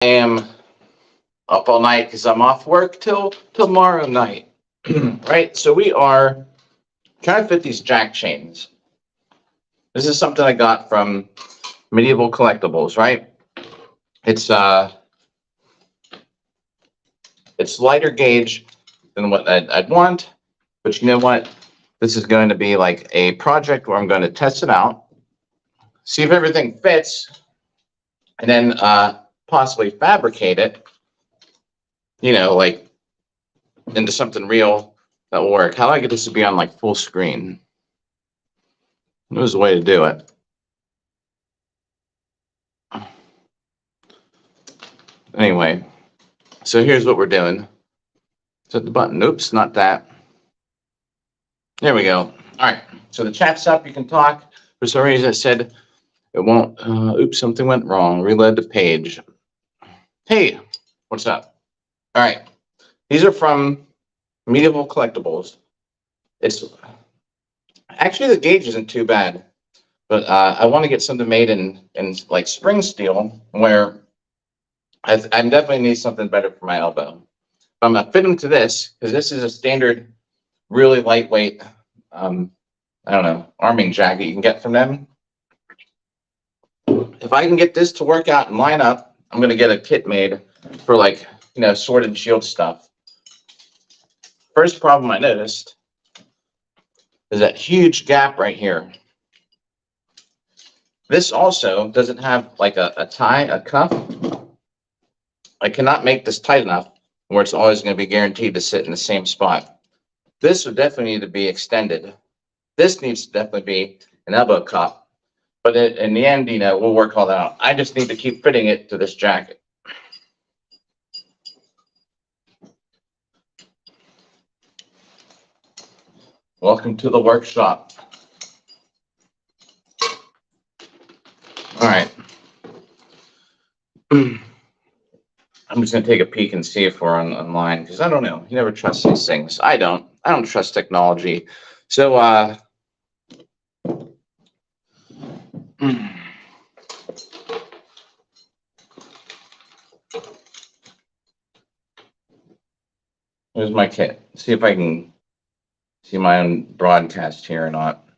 I am up all night because I'm off work till tomorrow night. Right? So we are trying to fit these jack chains. This is something I got from Medieval Collectibles, right? It's uh it's lighter gauge than what I'd want, but you know what? This is going to be like a project where I'm going to test it out, see if everything fits, and then possibly fabricate it, like into something real that will work. How do I get this to be on like full screen? There's a way to do it. Anyway, so here's what we're doing. Set the button. Oops, not that. There we go. All right. So the chat's up. You can talk. For some reason, it said it won't. Oops, something went wrong. Reload the page. Hey, what's up? All right. These are from Medieval Collectibles. It's actually, the gauge isn't too bad, but I want to get something made in like spring steel where I definitely need something better for my elbow. I'm gonna fit them to this because this is a standard, really lightweight. I don't know, arming jacket you can get from them. If I can get this to work out and line up, I'm gonna get a kit made for like sword and shield stuff. First problem I noticed is that huge gap right here. This also doesn't have like a tie, a cuff. I cannot make this tight enough where it's always going to be guaranteed to sit in the same spot. This would definitely need to be extended. This needs to definitely be an elbow cup. But in the end, we'll work all that out. I just need to keep fitting it to this jacket. Welcome to the workshop. All right. I'm just going to take a peek and see if we're online because I don't know. You never trust these things. I don't trust technology. So, here's my kit. See if I can see my own broadcast here or not.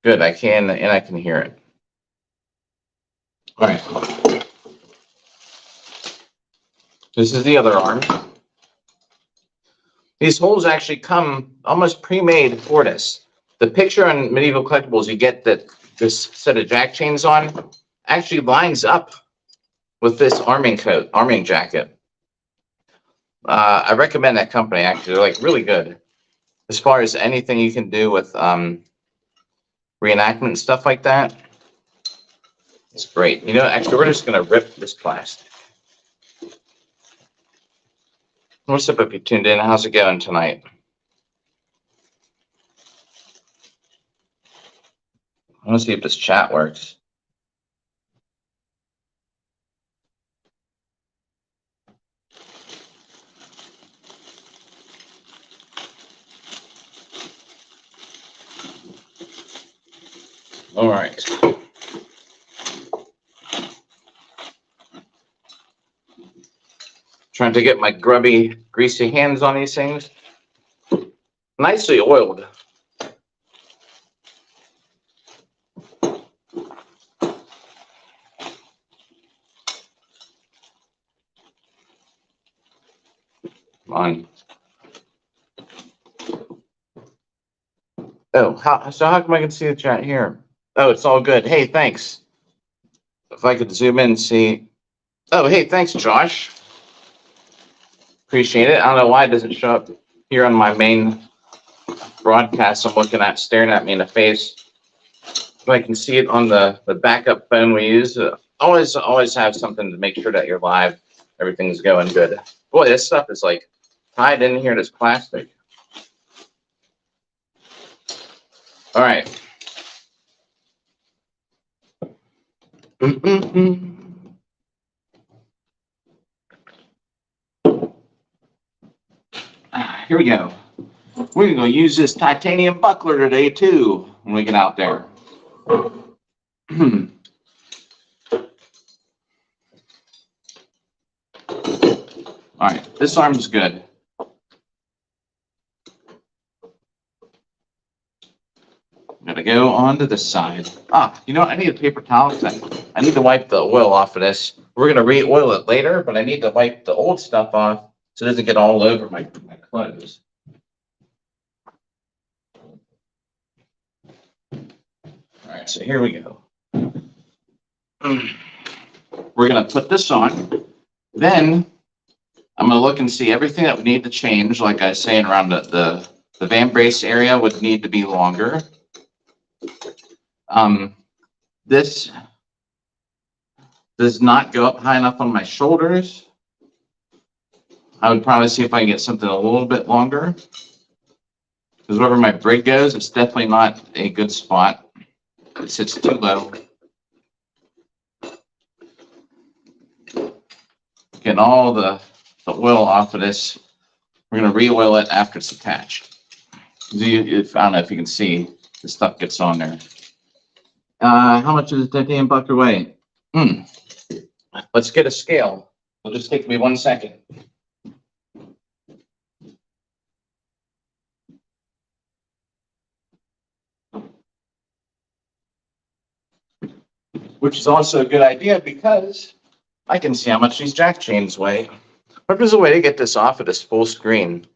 Good, I can, and I can hear it. All right. This is the other arm. These holes actually come almost pre-made for this. The picture on Medieval Collectibles you get that this set of jack chains on actually lines up with this arming jacket. I recommend that company, actually. They're like really good as far as anything you can do with reenactment and stuff like that. It's great. Actually, we're just going to rip this plastic. What's up if you tuned in? How's it going tonight? I want to see if this chat works. All right. Trying to get my grubby, greasy hands on these things. Nicely oiled. Come on. Oh, how come I can see the chat here? Oh, it's all good. Hey, thanks. If I could zoom in and see. Oh, hey, thanks, Josh. Appreciate it. I don't know why it doesn't show up here on my main broadcast. I'm looking at, staring at me in the face. If I can see it on the backup phone we use. Always have something to make sure that you're live. Everything's going good. Boy, this stuff is like tied in here, this plastic. All right. Here we go. We're going to use this titanium buckler today, too, when we get out there. All right, this arm's good. I'm gonna go on to the side. You know what? I need a paper towel. I need to wipe the oil off of this. We're gonna re-oil it later, but I need to wipe the old stuff off so it doesn't get all over my clothes. All right, so here we go. We're gonna put this on. Then I'm gonna look and see everything that we need to change. Like I was saying, around the van brace area would need to be longer. This does not go up high enough on my shoulders. I would probably see if I can get something a little bit longer. Because wherever my brig goes, it's definitely not a good spot. It sits too low. Getting all the oil off of this. We're going to re-oil it after it's attached. I don't know if you can see, the stuff gets on there. How much does the titanium buckler weigh? Let's get a scale. It'll just take me 1 second. Which is also a good idea because I can see how much these jack chains weigh. What if there's a way to get this off of this full screen?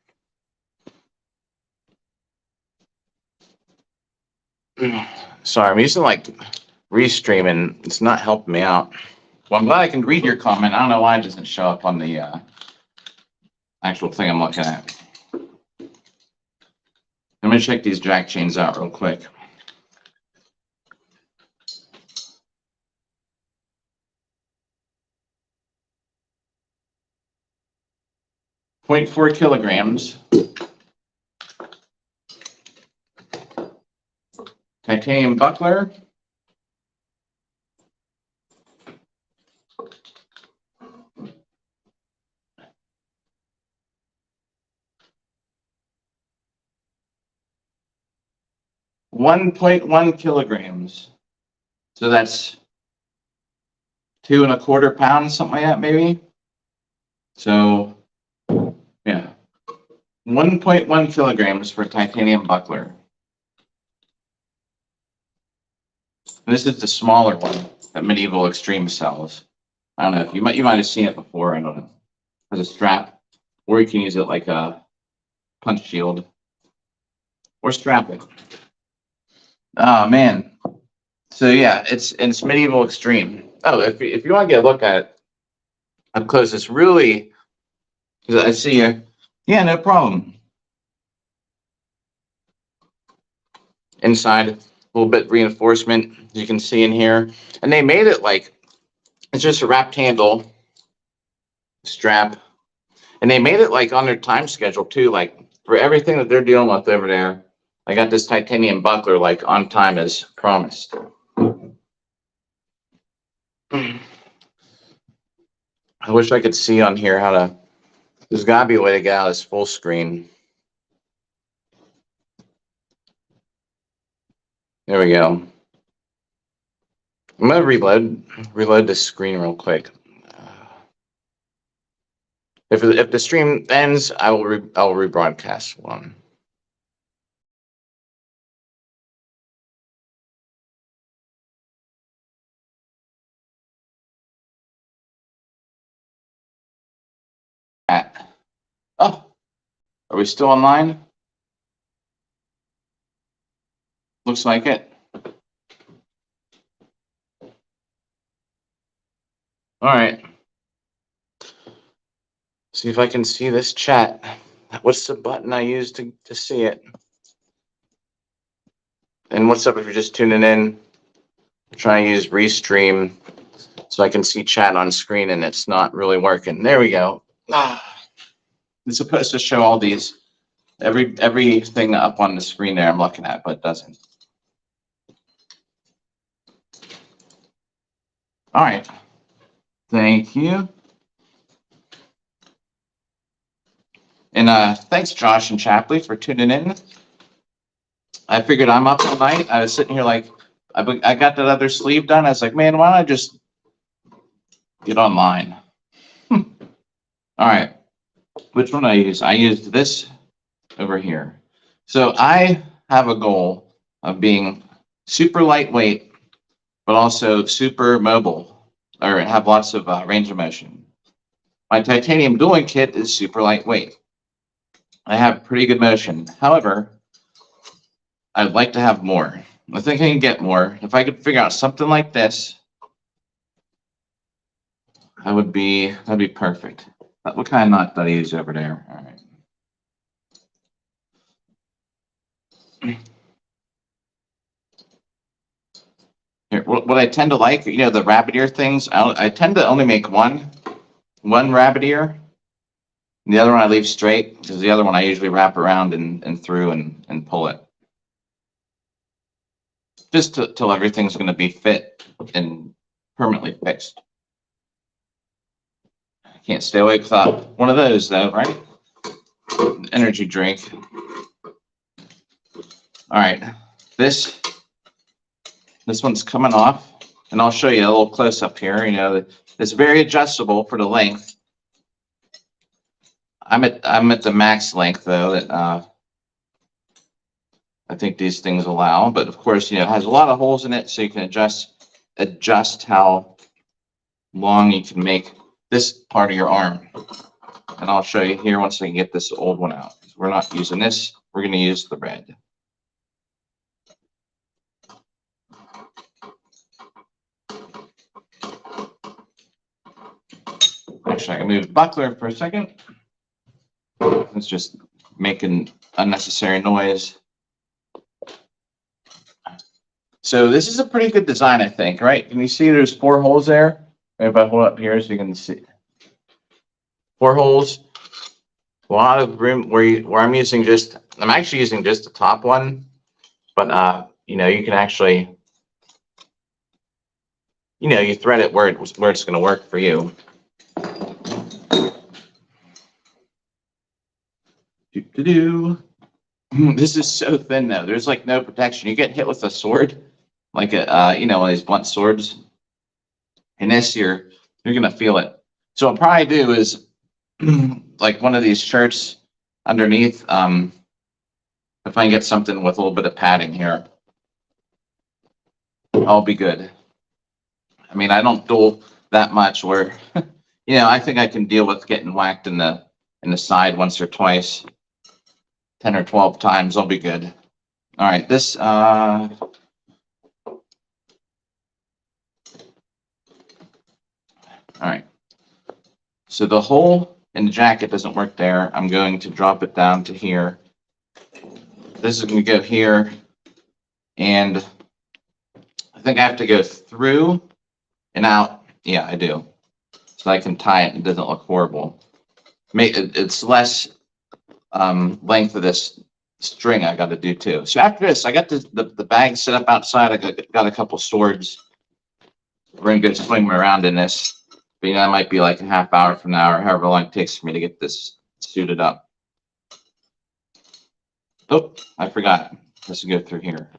Sorry, I'm using like restreaming. It's not helping me out. Well, I'm glad I can read your comment. I don't know why it doesn't show up on the actual thing I'm looking at. I'm gonna check these jack chains out real quick. .4 kilograms. Titanium buckler. .1 kilograms. So that's 2 1/4 pounds, something like that, maybe. So, yeah, 1.1 kilograms for titanium buckler. And this is the smaller one that Medieval Extreme sells. I don't know if you might have seen it before. I don't know. It has a strap, or you can use it like a punch shield, or strap it. Oh man. So yeah, it's Medieval Extreme. Oh, if you want to get a look at it up close, it's really. I see you. Yeah, no problem. Inside, a little bit reinforcement, you can see in here. And they made it like, it's just a wrapped handle, strap. And they made it like on their time schedule too, like for everything that they're dealing with over there. I got this titanium buckler like on time as promised. I wish I could see on here how to, there's gotta be a way to get out of this full screen. There we go. I'm gonna reload this screen real quick. If the stream ends, I'll rebroadcast one. Oh, are we still online? Looks like it. All right. See if I can see this chat. What's the button I use to see it? And what's up if you're just tuning in? I'm trying to use Restream so I can see chat on screen and it's not really working. There we go. It's supposed to show all these, everything up on the screen there I'm looking at, but it doesn't. All right. Thank you. And thanks, Josh and Chapley, for tuning in. I figured I'm up all night. I was sitting here like, I got that other sleeve done. I was like, man, why don't I just get online? All right. Which one I use? I used this over here. So I have a goal of being super lightweight, but also super mobile, or have lots of range of motion. My titanium dueling kit is super lightweight. I have pretty good motion. However, I'd like to have more. I think I can get more. If I could figure out something like this, that'd be perfect. What kind of knot did I use over there? All right. Here, what I tend to like, the rabbit ear things, I tend to only make one rabbit ear. And the other one I leave straight, because the other one I usually wrap around and through and pull it. Just till everything's going to be fit and permanently fixed. I can't stay awake without one of those, though, right? Energy drink. All right, this one's coming off, and I'll show you a little close up here. It's very adjustable for the length. I'm at the max length though that I think these things allow, but of course, it has a lot of holes in it, so you can adjust how long you can make this part of your arm. And I'll show you here once I can get this old one out. We're not using this, we're going to use the red. Actually, I can move the buckler for a second. It's just making unnecessary noise. So this is a pretty good design, I think, right? Can you see there's 4 holes there? If I hold up here so you can see. 4 holes. A lot of room where I'm actually using just the top one, but you can actually, you thread it where it's going to work for you. This is so thin though. There's like no protection. You get hit with a sword, like one of these blunt swords, and this you're gonna feel it. So what I'll probably do is like one of these shirts underneath. If I can get something with a little bit of padding here, I'll be good. I mean, I don't duel that much where, I think I can deal with getting whacked in the side once or twice. 10 or 12 times, I'll be good. All right, this, all right. So the hole in the jacket doesn't work there. I'm going to drop it down to here. This is going to go here. And I think I have to go through and out. Yeah, I do. So I can tie it and it doesn't look horrible. It's less length of this string I got to do too. So after this, I got the bag set up outside. I got a couple swords. We're gonna go swing around in this, but that might be like a half hour from now, or however long it takes for me to get this suited up. Oh, I forgot. Let's go through here.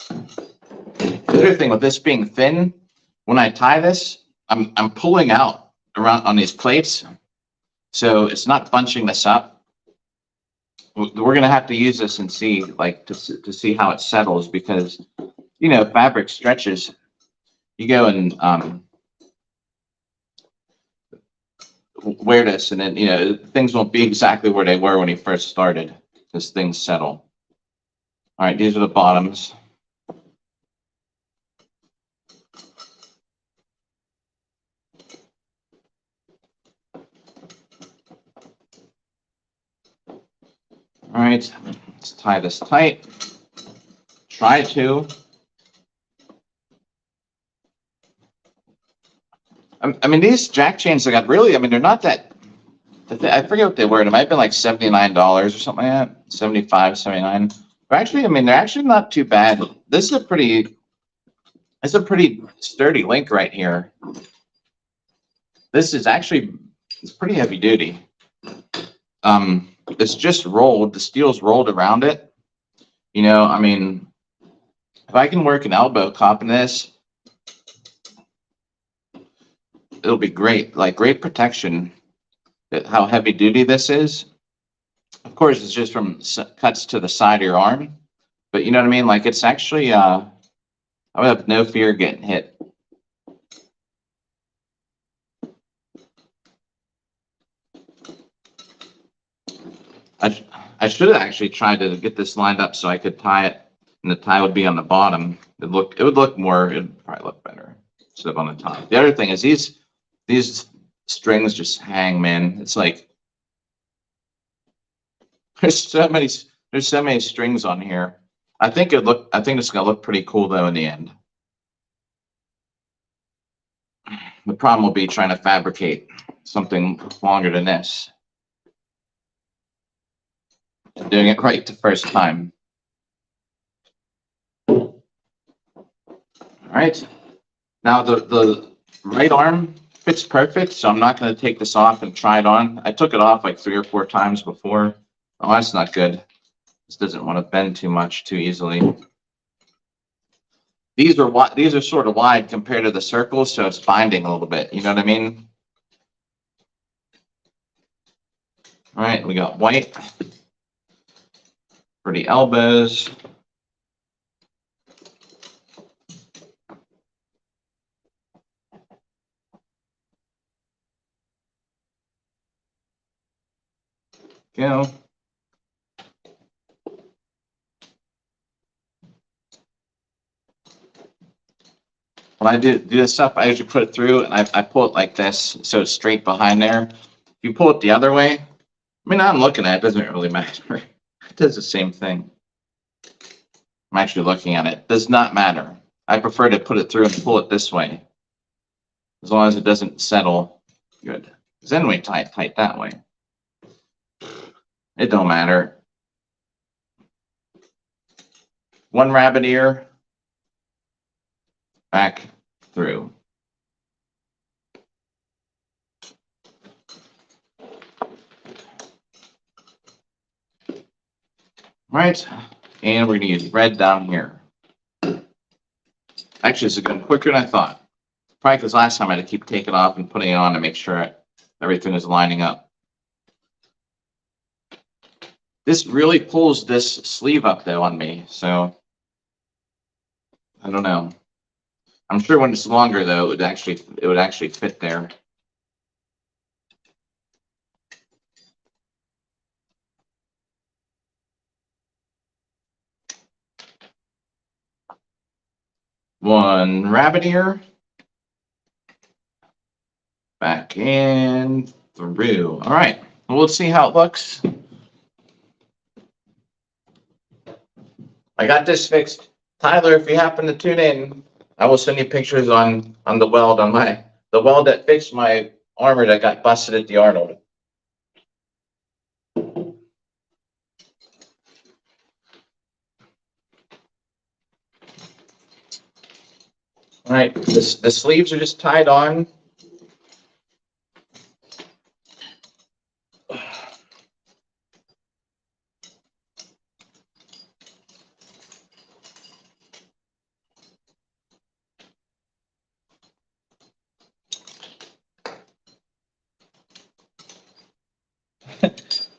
The other thing with this being thin, when I tie this, I'm pulling out around on these plates. So it's not bunching this up. We're going to have to use this and see, like, to see how it settles, because, fabric stretches. You go and wear this, and then, things won't be exactly where they were when you first started, because things settle. All right, these are the bottoms. All right, let's tie this tight. Try to. I mean, these jack chains I got they're not that, I forget what they were. It might have been like $79 or something like that, 75, 79. But actually, they're actually not too bad. This is a pretty sturdy link right here. This is actually, it's pretty heavy duty. It's just rolled. The steel's rolled around it. If I can work an elbow cup in this, it'll be great, like great protection. How heavy duty this is. Of course, it's just from cuts to the side of your arm, but you know what I mean? Like it's actually, I would have no fear getting hit. I should have actually tried to get this lined up so I could tie it, and the tie would be on the bottom. It would look more. It'd probably look better instead of on the top. The other thing is these strings just hang, man. It's like there's so many strings on here. I think it's gonna look pretty cool though in the end. The problem will be trying to fabricate something longer than this. Doing it right the first time. All right. Now the right arm fits perfect, so I'm not going to take this off and try it on. I took it off like 3 or 4 times before. Oh, that's not good. This doesn't want to bend too much too easily. These are sort of wide compared to the circles, so it's binding a little bit. You know what I mean? All right, we got white for the elbows. Go. When I do this stuff, I usually put it through and I pull it like this, so it's straight behind there. If you pull it the other way, I mean, I'm looking at it, doesn't really matter. It does the same thing. I'm actually looking at it. Does not matter. I prefer to put it through and pull it this way, as long as it doesn't settle good. Because then we tie it tight that way. It don't matter. One rabbit ear, back through. Right, and we're going to use red down here. Actually, it's going quicker than I thought. Probably because last time I had to keep taking it off and putting it on to make sure everything is lining up. This really pulls this sleeve up though on me, so I don't know. I'm sure when it's longer though, it would actually fit there. One rabbit ear, back and through. All right, well, let's see how it looks. I got this fixed. Tyler, if you happen to tune in, I will send you pictures on the weld on the weld that fixed my armor that got busted at the Arnold. All right, the sleeves are just tied on.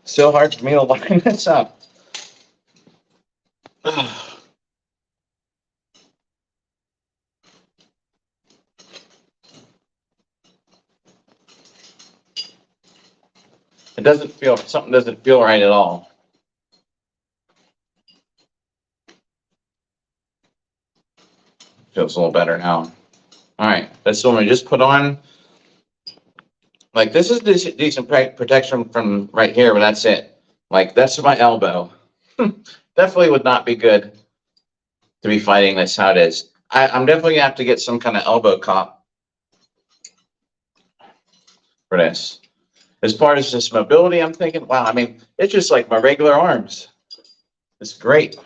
So hard for me to line this up. Something doesn't feel right at all. Feels a little better now. All right, that's the one we just put on. Like this is decent protection from right here, but that's it. Like that's my elbow. Definitely would not be good to be fighting this how it is. I'm definitely gonna have to get some kind of elbow cop for this. As far as this mobility, I'm thinking, wow, I mean, it's just like my regular arms. It's great.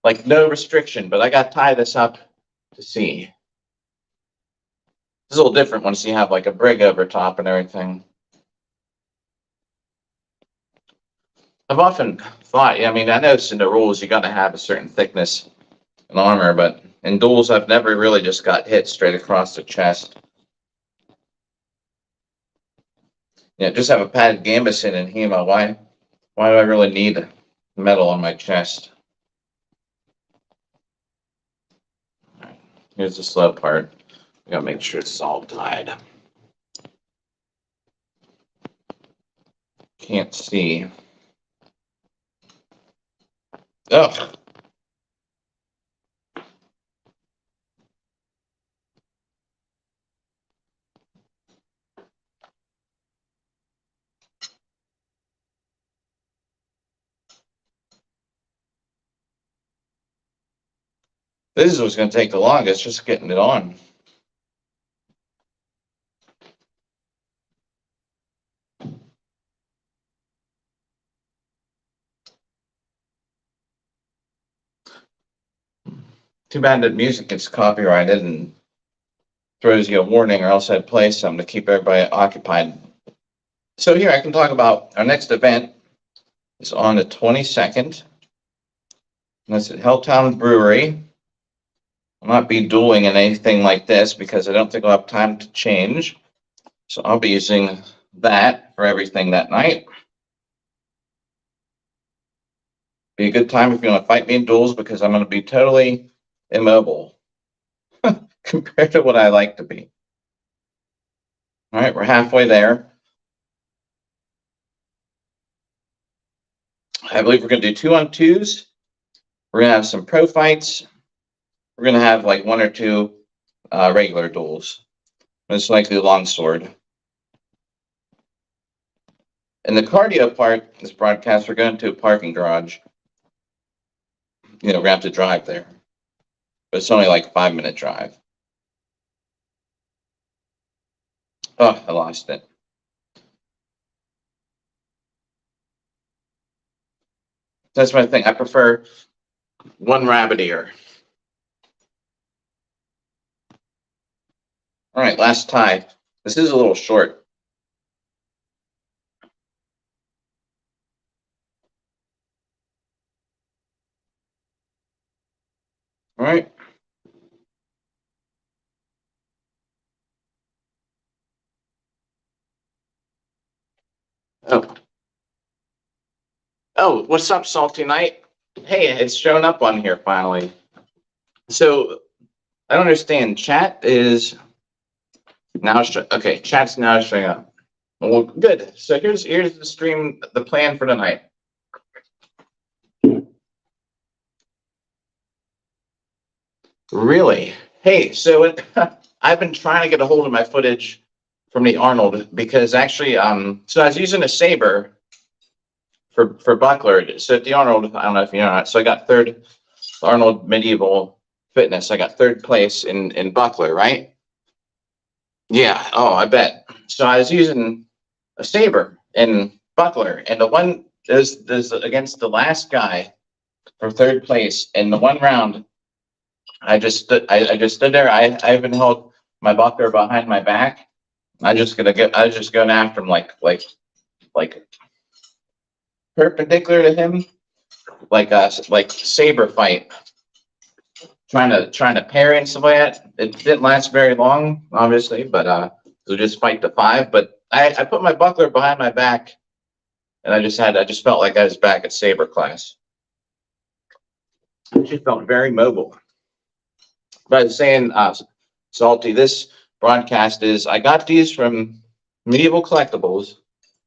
Like no restriction, but I got to tie this up to see. It's a little different once you have like a brig over top and everything. I've often thought, I mean, I noticed in the rules you got to have a certain thickness in armor, but in duels I've never really just got hit straight across the chest. Yeah, just have a padded gambeson and HEMA. Why do I really need metal on my chest? All right, here's the slow part. We gotta make sure it's all tied. Can't see. Ugh. This is what's going to take the longest, just getting it on. Too bad that music gets copyrighted and throws you a warning, or else I'd play some to keep everybody occupied. So here I can talk about our next event. It's on the 22nd. And that's at Helltown Brewery. I'll not be dueling in anything like this because I don't think I'll have time to change. So I'll be using that for everything that night. Be a good time if you want to fight me in duels because I'm going to be totally immobile compared to what I like to be. All right, we're halfway there. I believe we're going to do 2-on-2s. We're going to have some pro fights. We're going to have like 1 or 2 regular duels. Most likely longsword. In the cardio part, this broadcast, we're going to a parking garage. We're going to have to drive there. But it's only like a 5-minute drive. Oh, I lost it. That's my thing. I prefer 1 rabbit ear. All right, last tie. This is a little short. All right. Oh, what's up, Salty Knight? Hey, it's shown up on here finally. So I don't understand. Chat is now okay. Chat's now showing up. Well, good. So here's the stream, the plan for tonight. Really? Hey, so I've been trying to get a hold of my footage from the Arnold because actually, so I was using a saber for buckler. So at the Arnold, I don't know if you know that. So I got third Arnold Medieval Fitness. I got third place in buckler, right? Yeah. Oh, I bet. So I was using a saber in buckler, and the one is against the last guy for third place in the 1 round. I just stood there. I even held my buckler behind my back. I was just going after him like perpendicular to him, like saber fight, trying to parry and stuff like that. It didn't last very long, obviously, but so just fight to 5. But I put my buckler behind my back, and I just felt like I was back at saber class. I just felt very mobile. But I was saying, Salty, this broadcast I got these from Medieval Collectibles.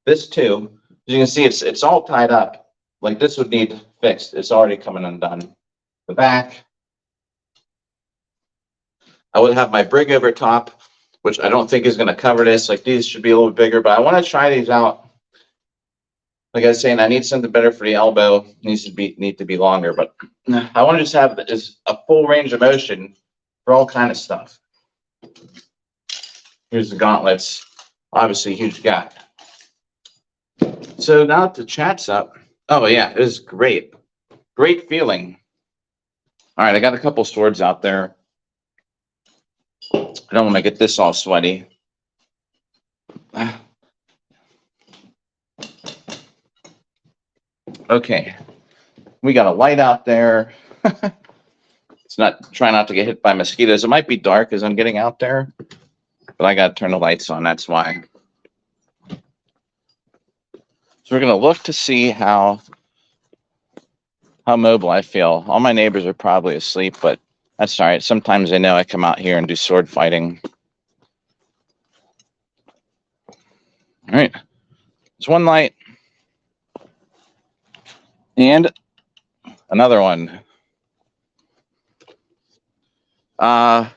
This too, as you can see, it's all tied up. Like this would need fixed. It's already coming undone. The back, I would have my brig over top, which I don't think is going to cover this. Like these should be a little bigger, but I want to try these out. Like I was saying, I need something better for the elbow. It need to be longer, but I want to just have a full range of motion for all kind of stuff. Here's the gauntlets. Obviously, huge gap. So now that the chat's up, oh yeah, it was great. Great feeling. All right, I got a couple swords out there. I don't want to get this all sweaty. Okay, we got a light out there. It's try not to get hit by mosquitoes. It might be dark as I'm getting out there, but I got to turn the lights on. That's why. So we're going to look to see how mobile I feel. All my neighbors are probably asleep, but that's all right. Sometimes they know I come out here and do sword fighting. All right. There's one light. And another one. Oh,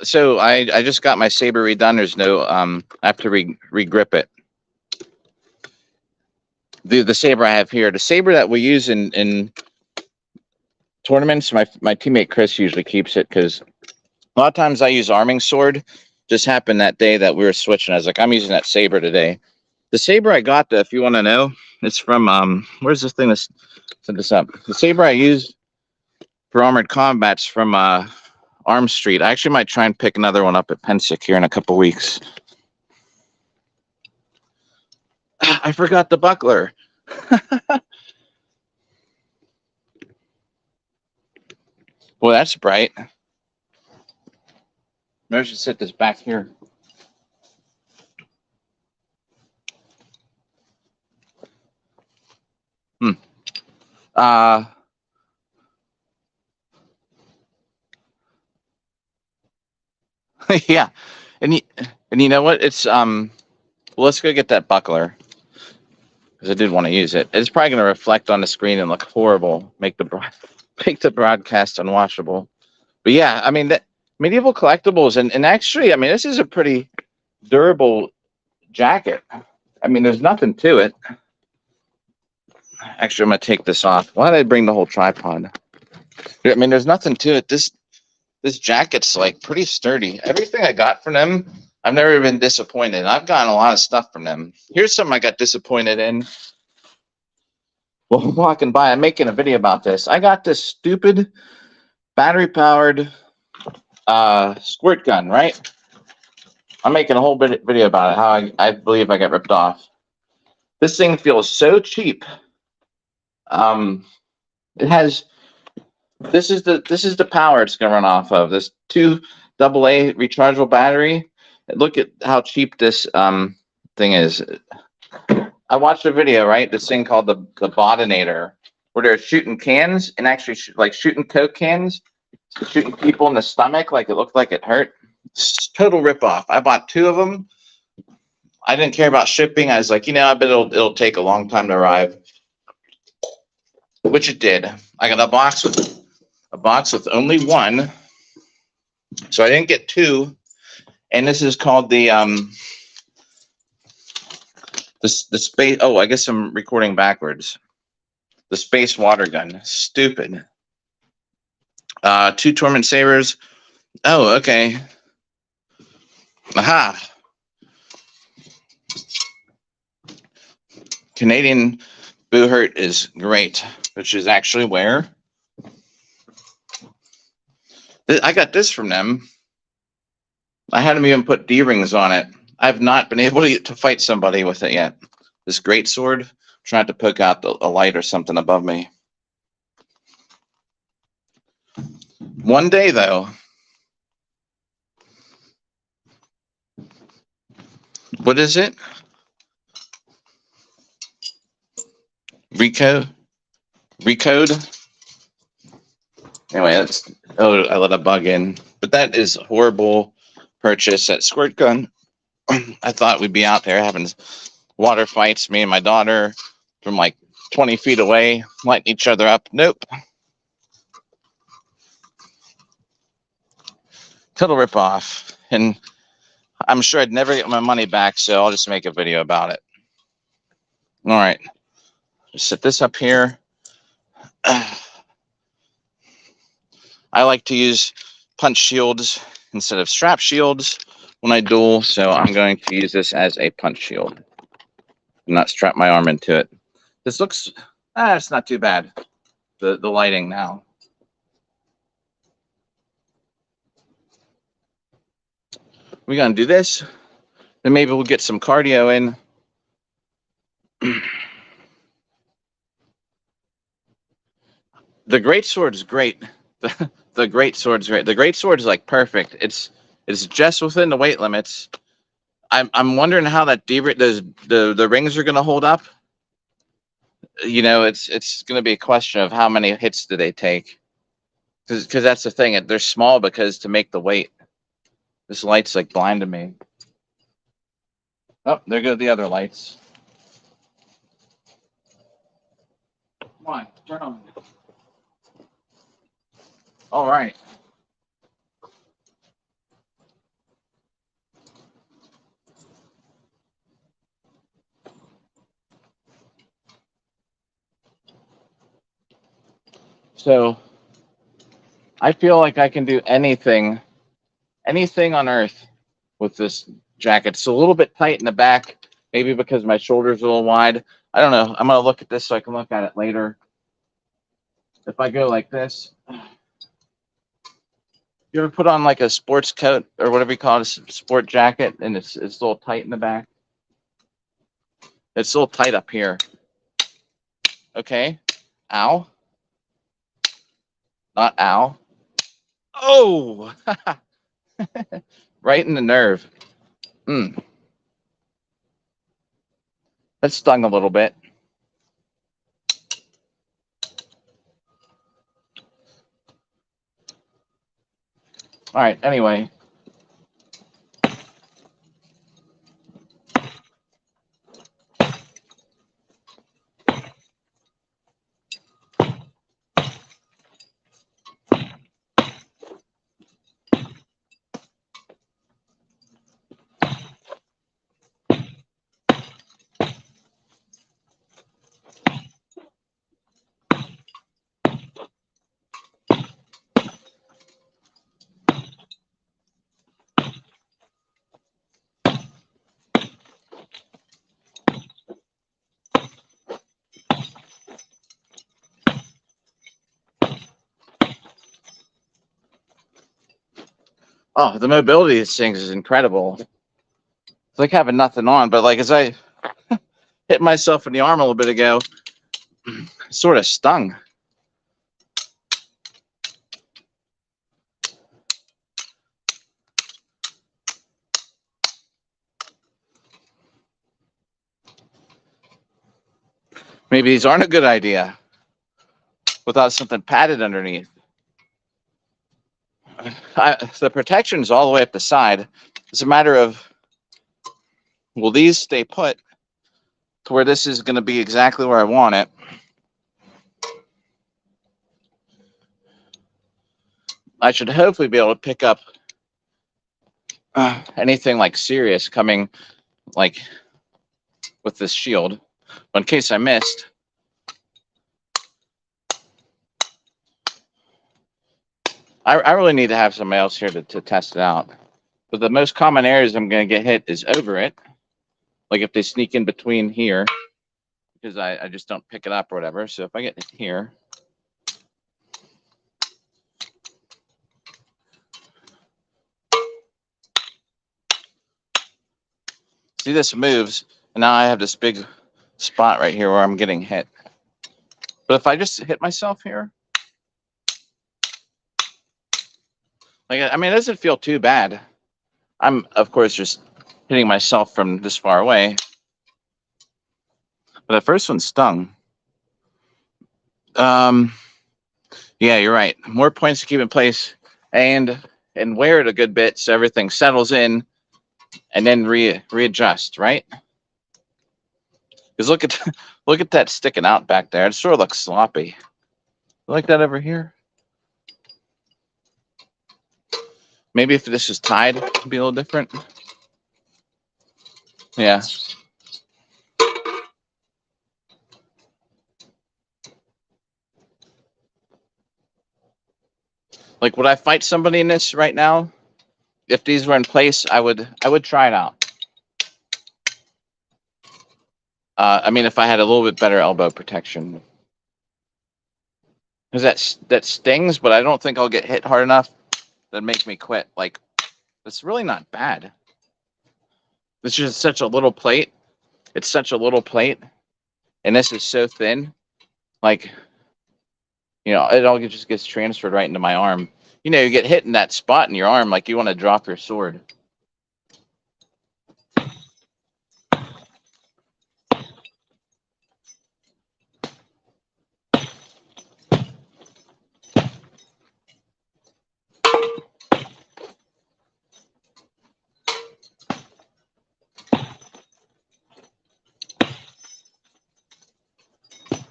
so I just got my saber redone. There's no I have to re-grip it. The saber I have here, the saber that we use in tournaments, my teammate Chris usually keeps it because a lot of times I use arming sword. Just happened that day that we were switching. I was like, I'm using that saber today. The saber I got, if you want to know, it's from where's this thing? Let's set this up. The saber I use for armored combat's from Arm Street. I actually might try and pick another one up at Pensick here in a couple weeks. I forgot the buckler. Boy, that's bright. Maybe I should set this back here. Yeah, and you know what? It's well, let's go get that buckler because I did want to use it. It's probably going to reflect on the screen and look horrible, make the broadcast unwatchable. But yeah, I mean, that Medieval Collectibles, and actually, I mean, this is a pretty durable jacket. I mean, there's nothing to it. Actually, I'm gonna take this off. Why did I bring the whole tripod? I mean, there's nothing to it. This jacket's like pretty sturdy. Everything I got from them, I've never been disappointed. I've gotten a lot of stuff from them. Here's something I got disappointed in. Well, walking by, I'm making a video about this. I got this stupid battery-powered squirt gun, right? I'm making a whole video about it, how I believe I got ripped off. This thing feels so cheap. It has this is the power it's gonna run off of. This 2 AA rechargeable battery. Look at how cheap this thing is. I watched a video, right? This thing called the Bodinator, where they're shooting cans and actually like shooting Coke cans, shooting people in the stomach, like it looked like it hurt. It's total ripoff. I bought 2 of them. I didn't care about shipping. I was like, I bet it'll take a long time to arrive, which it did. I got a box with only 1, so I didn't get 2. And this is called the space. Oh, I guess I'm recording backwards. The space water gun. Stupid. 2 Torment Sabers. Oh, okay. Aha. Canadian Boohurt is great, which is actually where I got this from them. I had them even put D-rings on it. I've not been able to fight somebody with it yet. This great sword, trying to poke out a light or something above me. One day, though. What is it? Recode? Anyway, I let a bug in. But that is a horrible purchase. That squirt gun. I thought we'd be out there having water fights, me and my daughter, from like 20 feet away, lighting each other up. Nope. Total ripoff. And I'm sure I'd never get my money back, so I'll just make a video about it. All right. Just set this up here. I like to use punch shields instead of strap shields when I duel, so I'm going to use this as a punch shield and not strap my arm into it. This looks, it's not too bad, the lighting now. We're going to do this, then maybe we'll get some cardio in. The great sword is great. The great sword's great. The great sword is like perfect. It's just within the weight limits. I'm wondering how that the rings are going to hold up. You know, it's going to be a question of how many hits do they take, because that's the thing. They're small because to make the weight. This light's like blinding me. Oh, there go the other lights. Come on, turn on. All right. So I feel like I can do anything on earth with this jacket. It's a little bit tight in the back, maybe because my shoulders are a little wide. I don't know. I'm gonna look at this so I can look at it later. If I go like this, you ever put on like a sports coat or whatever you call it, a sport jacket, and it's a little tight in the back? It's a little tight up here. Okay. Ow. Not ow. Oh, right in the nerve. Mm. That stung a little bit. All right. Anyway. Oh, the mobility of these things is incredible. It's like having nothing on, but like as I hit myself in the arm a little bit ago, it sort of stung. Maybe these aren't a good idea without something padded underneath. The protection's all the way up the side. It's a matter of, will these stay put to where this is going to be exactly where I want it? I should hopefully be able to pick up anything like serious coming like with this shield. But in case I missed, I really need to have somebody else here to test it out. But the most common areas I'm going to get hit is over it. Like if they sneak in between here, because I just don't pick it up or whatever. So if I get here, see this moves, and now I have this big spot right here where I'm getting hit. But if I just hit myself here, like, I mean, it doesn't feel too bad. I'm, of course, just hitting myself from this far away. But the first one stung. Yeah, you're right. More points to keep in place and wear it a good bit so everything settles in, and then readjust, right? Because look at that sticking out back there. It sort of looks sloppy. Like that over here. Maybe if this is tied, it'd be a little different. Yeah. Like, would I fight somebody in this right now? If these were in place, I would try it out. I mean, if I had a little bit better elbow protection. Because that stings, but I don't think I'll get hit hard enough that make me quit. Like, it's really not bad. It's just such a little plate. It's such a little plate. And this is so thin. Like, you know, it all just gets transferred right into my arm. You know, you get hit in that spot in your arm, like you want to drop your sword.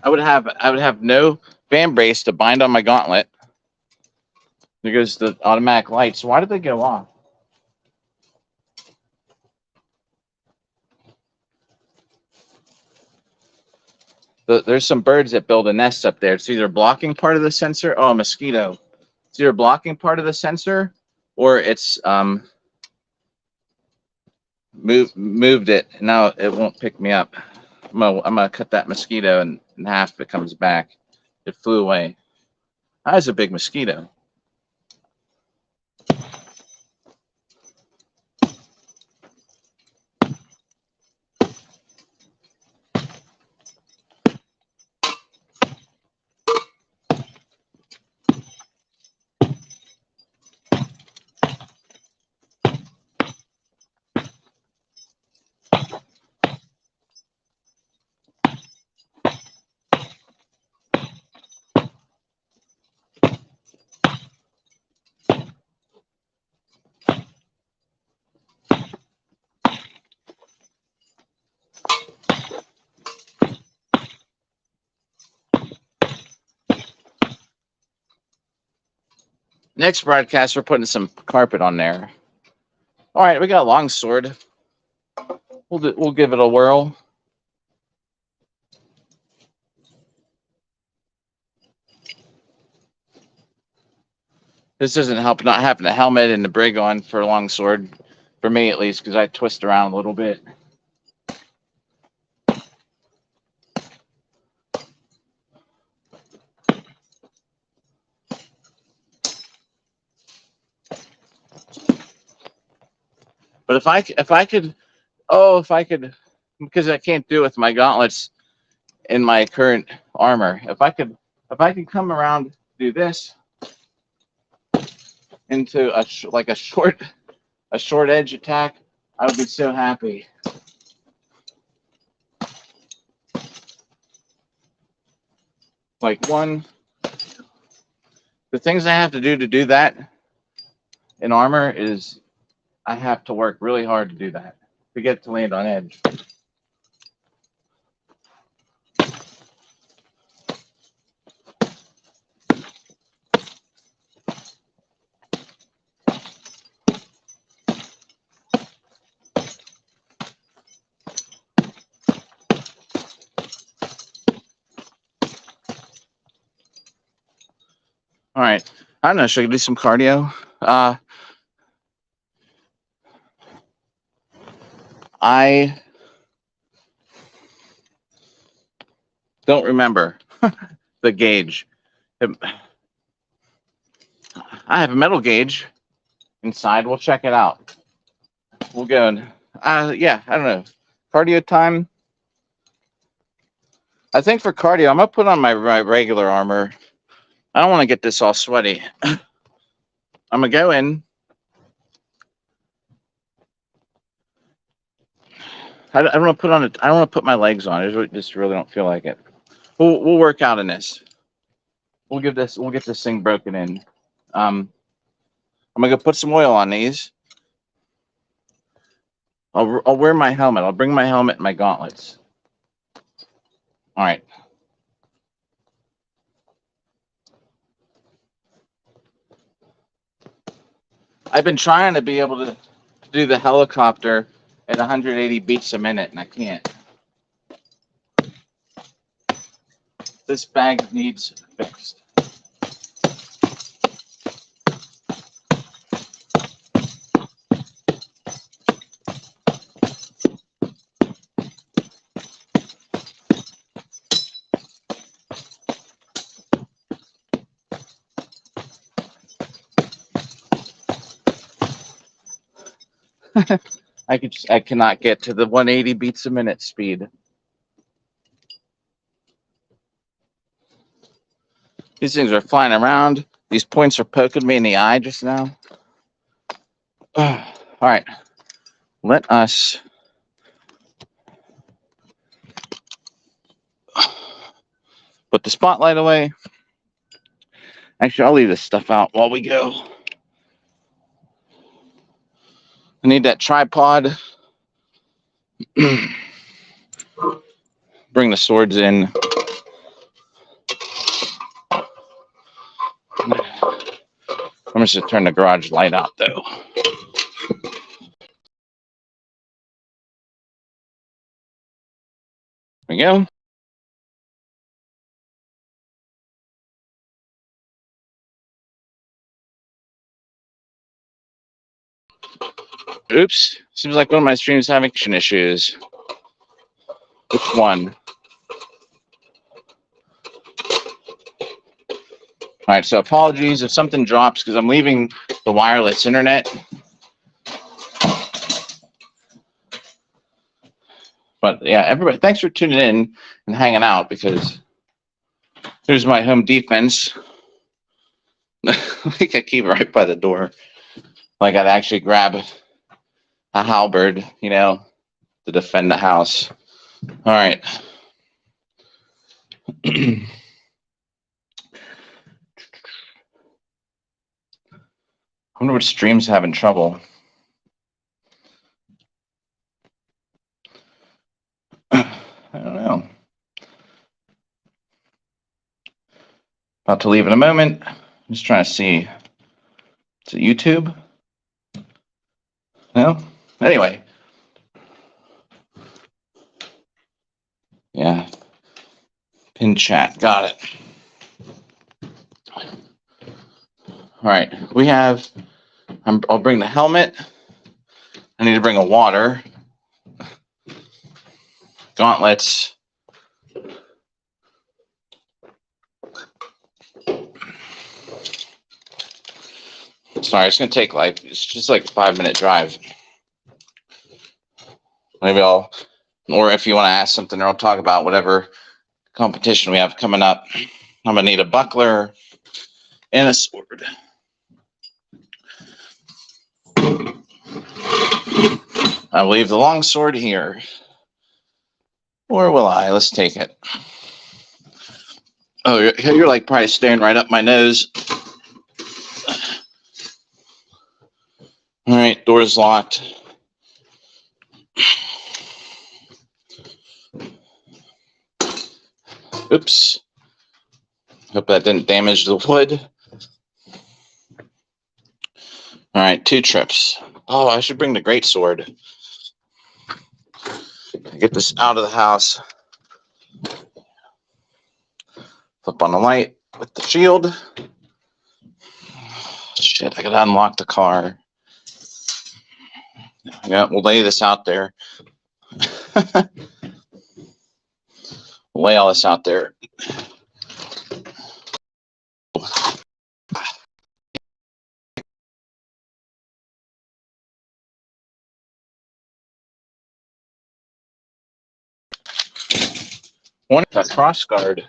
I would have no fan brace to bind on my gauntlet. There goes the automatic lights. Why did they go off? There's some birds that build a nest up there. It's either blocking part of the sensor. Oh, a mosquito. It's either blocking part of the sensor, or it's moved it. Now it won't pick me up. I'm gonna cut that mosquito in half if it comes back. It flew away. That was a big mosquito. Next broadcast, we're putting some carpet on there. All right, we got a long sword. We'll give it a whirl. This doesn't help not having a helmet and the brig on for a long sword, for me at least, because I twist around a little bit. But if I could, because I can't do it with my gauntlets in my current armor. If I could come around, do this into a short edge attack, I would be so happy. Like one. The things I have to do that in armor is I have to work really hard to do that, to get to land on edge. All right, I don't know, should I do some cardio? I don't remember the gauge. I have a metal gauge inside. We'll check it out. We'll go. Yeah, I don't know. Cardio time. I think for cardio, I'm gonna put on my regular armor. I don't want to get this all sweaty. I'm gonna go in. I don't want to put on it. I don't want to put my legs on. I just really don't feel like it. We'll work out in this. We'll get this thing broken in. I'm gonna go put some oil on these. I'll wear my helmet. I'll bring my helmet and my gauntlets. All right. I've been trying to be able to do the helicopter at 180 beats a minute, and I can't. This bag needs fixed. I cannot get to the 180 beats a minute speed. These things are flying around. These points are poking me in the eye just now. All right. Let us put the spotlight away. Actually, I'll leave this stuff out while we go. I need that tripod. Bring the swords in. I'm just gonna turn the garage light out though. There we go. Oops. Seems like one of my streams having connection issues. Which one? All right, so apologies if something drops because I'm leaving the wireless internet. But yeah, everybody, thanks for tuning in and hanging out because here's my home defense. I think I keep right by the door. Like I'd actually grab a halberd, you know, to defend the house. All right. I wonder which stream's having trouble. I don't know. About to leave in a moment. I'm just trying to see. Is it YouTube? No? Anyway. Yeah. Pin chat. Got it. All right. We have, I'll bring the helmet. I need to bring a water. Gauntlets. Sorry, it's going to take it's just like a 5-minute drive. Maybe or if you want to ask something, or I'll talk about whatever competition we have coming up. I'm going to need a buckler and a sword. I will leave the long sword here. Or will I? Let's take it. Oh, you're like probably staring right up my nose. All right, door's locked. Oops. Hope that didn't damage the wood. All right, 2 trips. Oh, I should bring the greatsword. Get this out of the house. Flip on the light with the shield. Shit, I gotta unlock the car. Yeah, we'll lay this out there. We'll lay all this out there. One, a cross guard.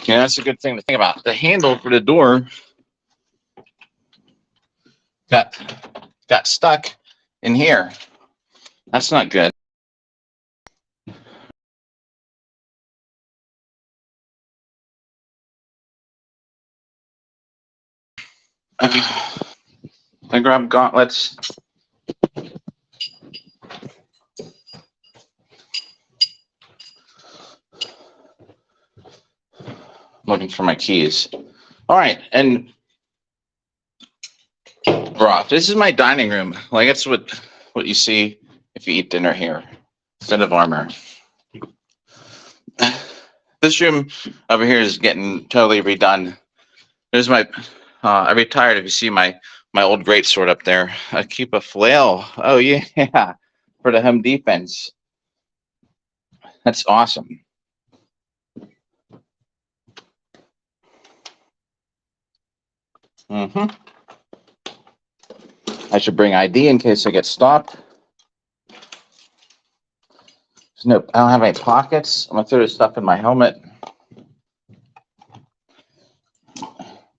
Yeah, that's a good thing to think about. The handle for the door got stuck in here. That's not good. I grab gauntlets. Looking for my keys. All right, and Roth, this is my dining room. Like that's what you see if you eat dinner here instead of armor. This room over here is getting totally redone. There's my. I retired. If you see my old greatsword up there, I keep a flail. Oh yeah, for the home defense. That's awesome. I should bring ID in case I get stopped. Nope, I don't have any pockets. I'm gonna throw this stuff in my helmet.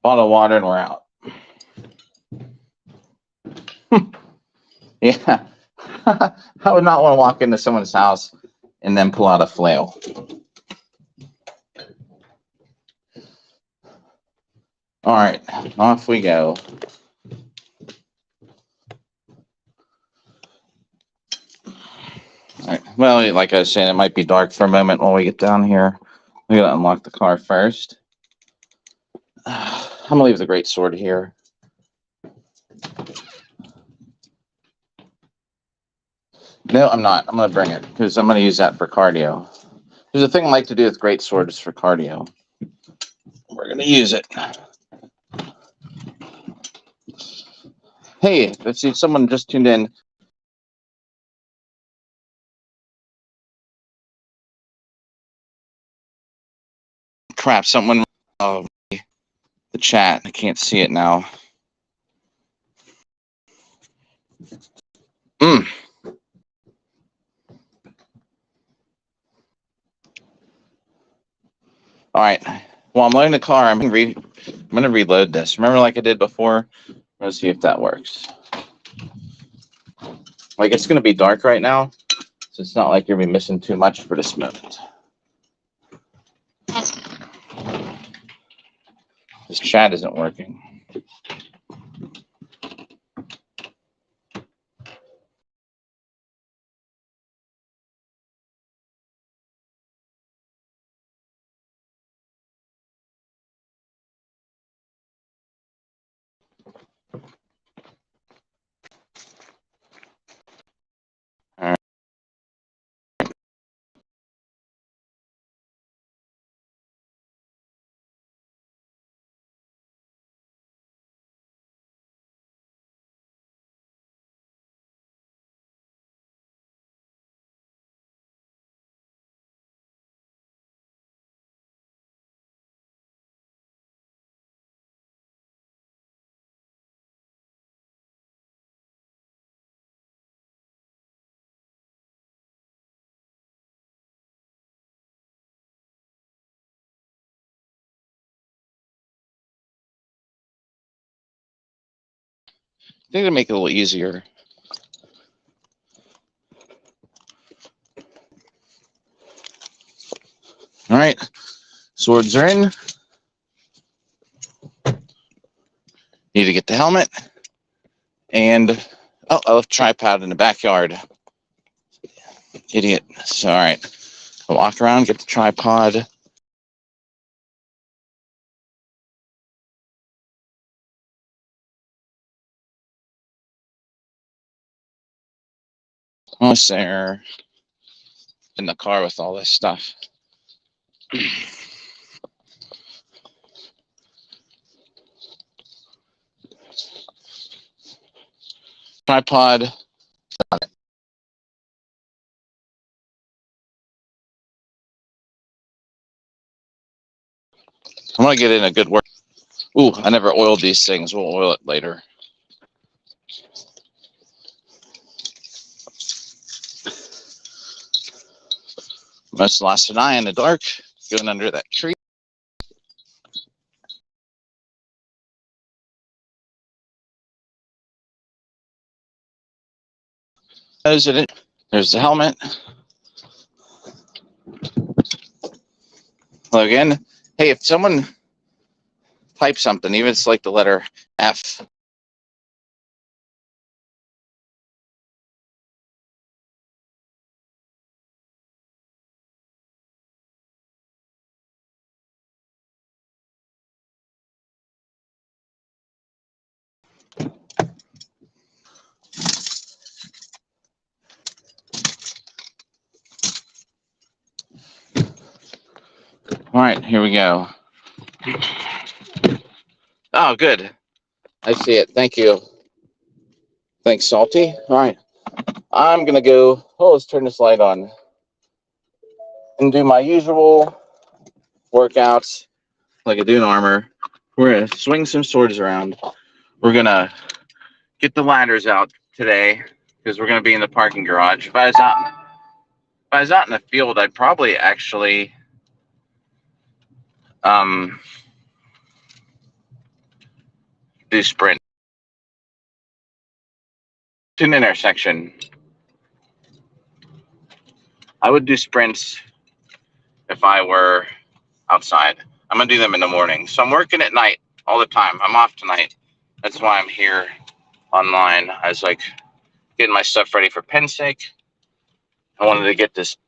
Bottle of water and we're out. Yeah, I would not want to walk into someone's house and then pull out a flail. All right, off we go. All right. Well, like I was saying, it might be dark for a moment while we get down here. We gotta unlock the car first. I'm gonna leave the great sword here. No, I'm not. I'm gonna bring it because I'm gonna use that for cardio. There's a thing I like to do with great swords for cardio. We're gonna use it. Hey, let's see. Someone just tuned in. Crap! Someone. Oh, the chat. I can't see it now. All right. Well, I'm loading the car. I'm gonna reload this. Remember, like I did before. I'm gonna see if that works. Like it's gonna be dark right now, so it's not like you're gonna be missing too much for this moment. This chat isn't working. All right. I think to make it a little easier. All right, swords are in. Need to get the helmet. And, oh, I left tripod in the backyard. Idiot. So, all right. I'll walk around, get the tripod. Almost there. In the car with all this stuff. Tripod. I'm gonna get in a good work. Ooh, I never oiled these things. We'll oil it later. Most last an eye in the dark, going under that tree. There's it. There's the helmet. Plug in. Hey, if someone types something, even if it's like the letter F. All right, here we go. Oh, good. I see it. Thank you. Thanks, Salty. All right. I'm going to go. Oh, let's turn this light on and do my usual workouts like I do in armor. We're going to swing some swords around. We're going to get the ladders out today because we're going to be in the parking garage. If I was out in the field, I'd probably actually do sprint. To an intersection. I would do sprints if I were outside. I'm gonna do them in the morning. So I'm working at night all the time. I'm off tonight. That's why I'm here online. I was like getting my stuff ready for Penn's sake. I wanted to get this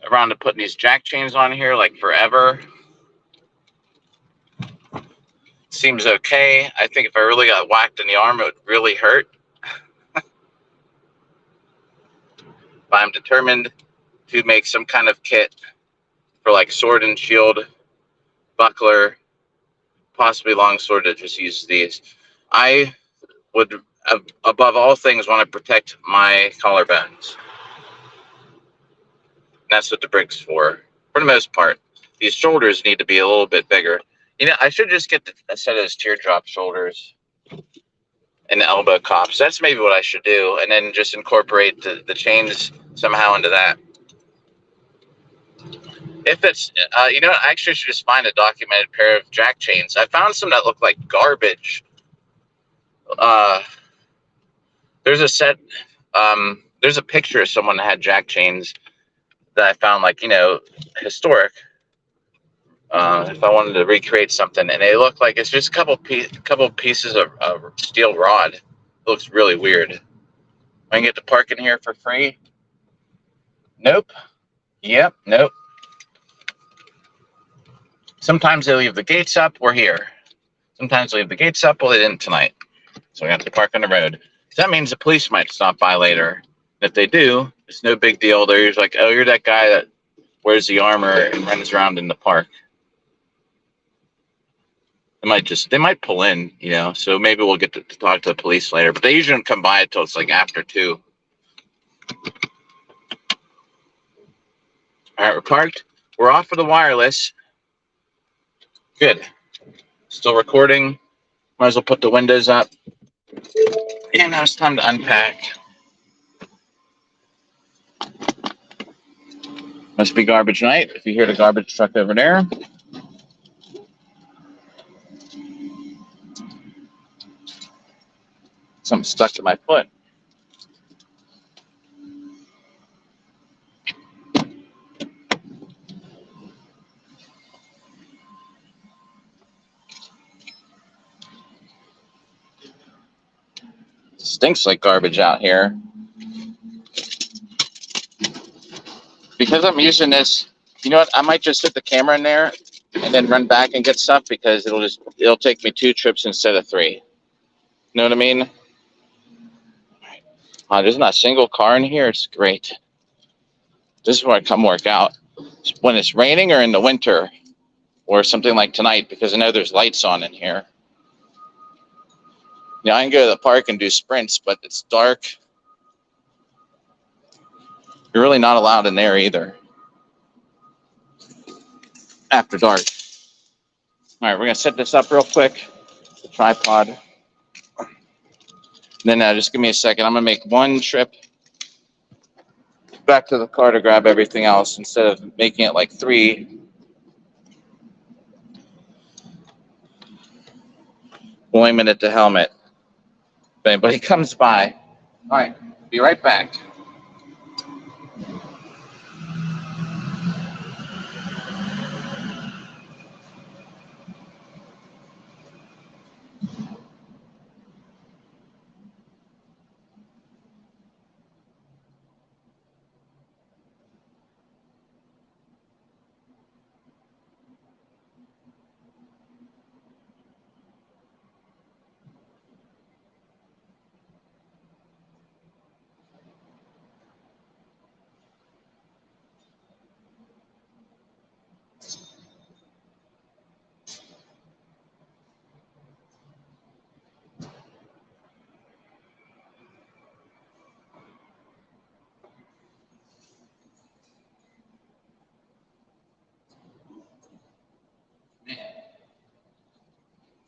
around to putting these jack chains on here like forever. seems okay. I think if I really got whacked in the arm, it would really hurt. But I'm determined to make some kind of kit for like sword and shield, buckler, possibly longsword that just uses these. I would, above all things, want to protect my collarbones. That's what the brig's for the most part. These shoulders need to be a little bit bigger. You know, I should just get a set of those teardrop shoulders and the elbow cops. That's maybe what I should do, and then just incorporate the chains somehow into that. If it's, you know, I actually should just find a documented pair of jack chains. I found some that look like garbage. Uh, there's a set, there's a picture of someone that had jack chains that I found, like, you know, historic. If I wanted to recreate something, and they look like it's just a couple pieces of steel rod. It looks really weird. I can get to park in here for free. Nope. Yep. Nope. Sometimes they leave the gates up. We're here. Sometimes they leave the gates up. Well, they didn't tonight, so we have to park on the road. That means the police might stop by later. If they do, it's no big deal. They're usually like, "Oh, you're that guy that wears the armor and runs around in the park." They might pull in, you know. So maybe we'll get to talk to the police later. But they usually don't come by until it's like after 2. All right, we're parked. We're off for the wireless. Good. Still recording. Might as well put the windows up. And now it's time to unpack. Must be garbage night. If you hear the garbage truck over there. Something stuck to my foot. Stinks like garbage out here. Because I'm using this, you know what? I might just put the camera in there and then run back and get stuff, because it'll take me 2 trips instead of 3. You know what I mean? There's not a single car in here. It's great. This is where I come work out. When it's raining or in the winter or something like tonight, because I know there's lights on in here. You know, I can go to the park and do sprints, but it's dark. You're really not allowed in there either after dark. All right, we're going to set this up real quick, the tripod. Then just give me a second. I'm going to make 1 trip back to the car to grab everything else instead of making it like 3. We'll aim it at the helmet if anybody comes by. All right, be right back.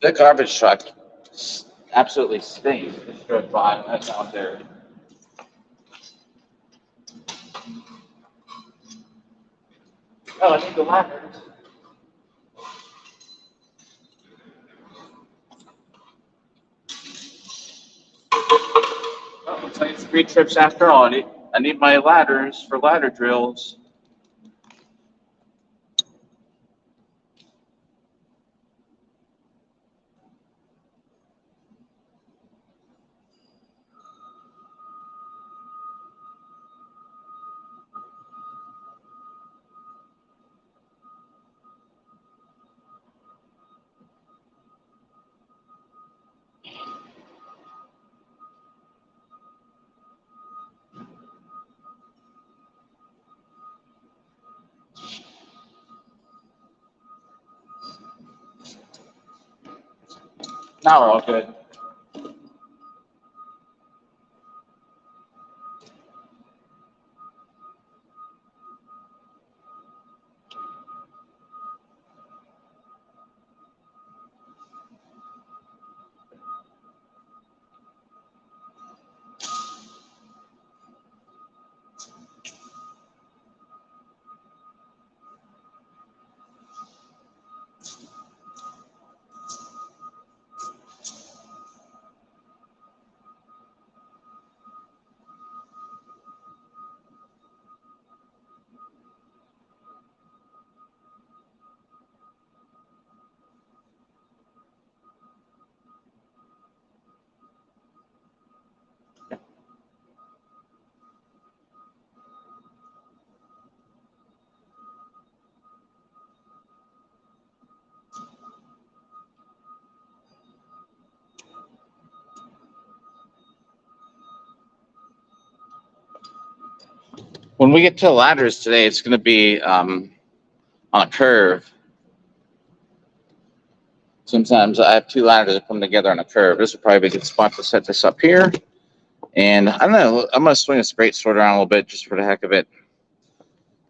The garbage truck absolutely stinks. Just drove by. That's out there. Oh, I need the ladders. Oh, looks like it's 3 trips after all. I need my ladders for ladder drills. Now we're all good. When we get to the ladders today, it's going to be on a curve. Sometimes I have two ladders that come together on a curve. This would probably be a good spot to set this up here. And I don't know, I'm going to swing this greatsword around a little bit just for the heck of it.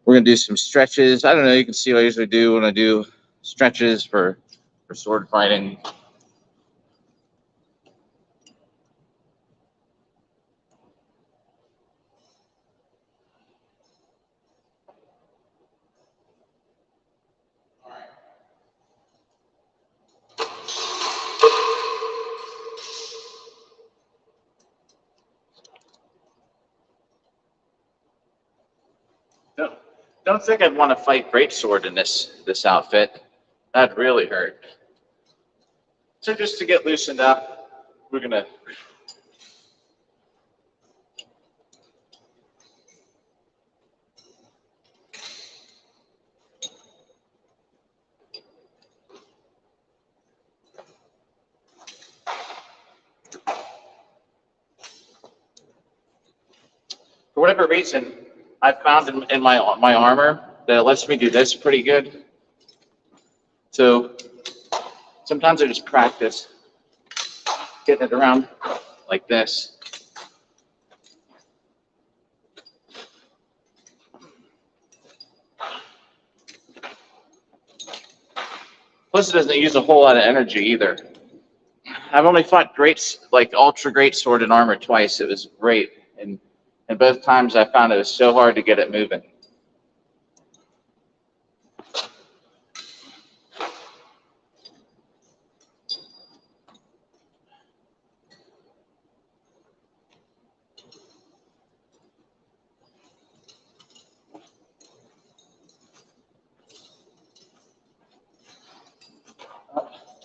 We're going to do some stretches. I don't know, you can see what I usually do when I do stretches for sword fighting. Don't think I'd want to fight greatsword in this outfit. That'd really hurt. So just to get loosened up, we're gonna. For whatever reason, I found in my armor that it lets me do this pretty good. So sometimes I just practice getting it around like this. Plus, it doesn't use a whole lot of energy either. I've only fought ultra great sword and armor twice. It was great, and both times I found it was so hard to get it moving.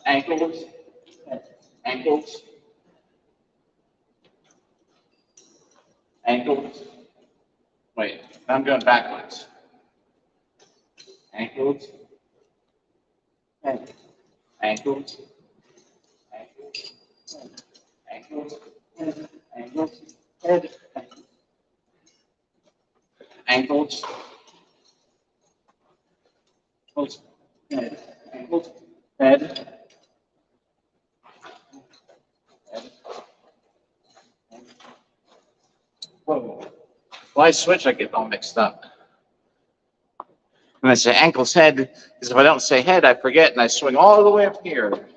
Ankles, ankles, ankles. Wait, I'm going backwards. Ankles, head, ankles, ankles, ankles, head, ankles, head, ankles, head, ankles, head. Whoa. Well, I switch, I get all mixed up. And I say ankles, head, because if I don't say head, I forget, and I swing all the way up here.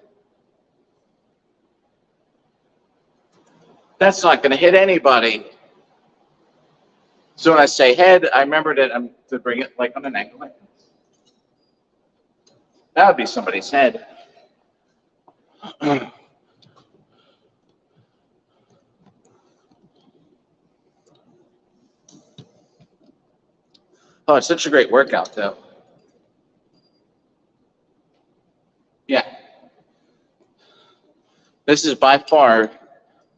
That's not going to hit anybody. So when I say head, I remember that I'm to bring it like on an ankle. That would be somebody's head. Oh, it's such a great workout, though. Yeah. This is by far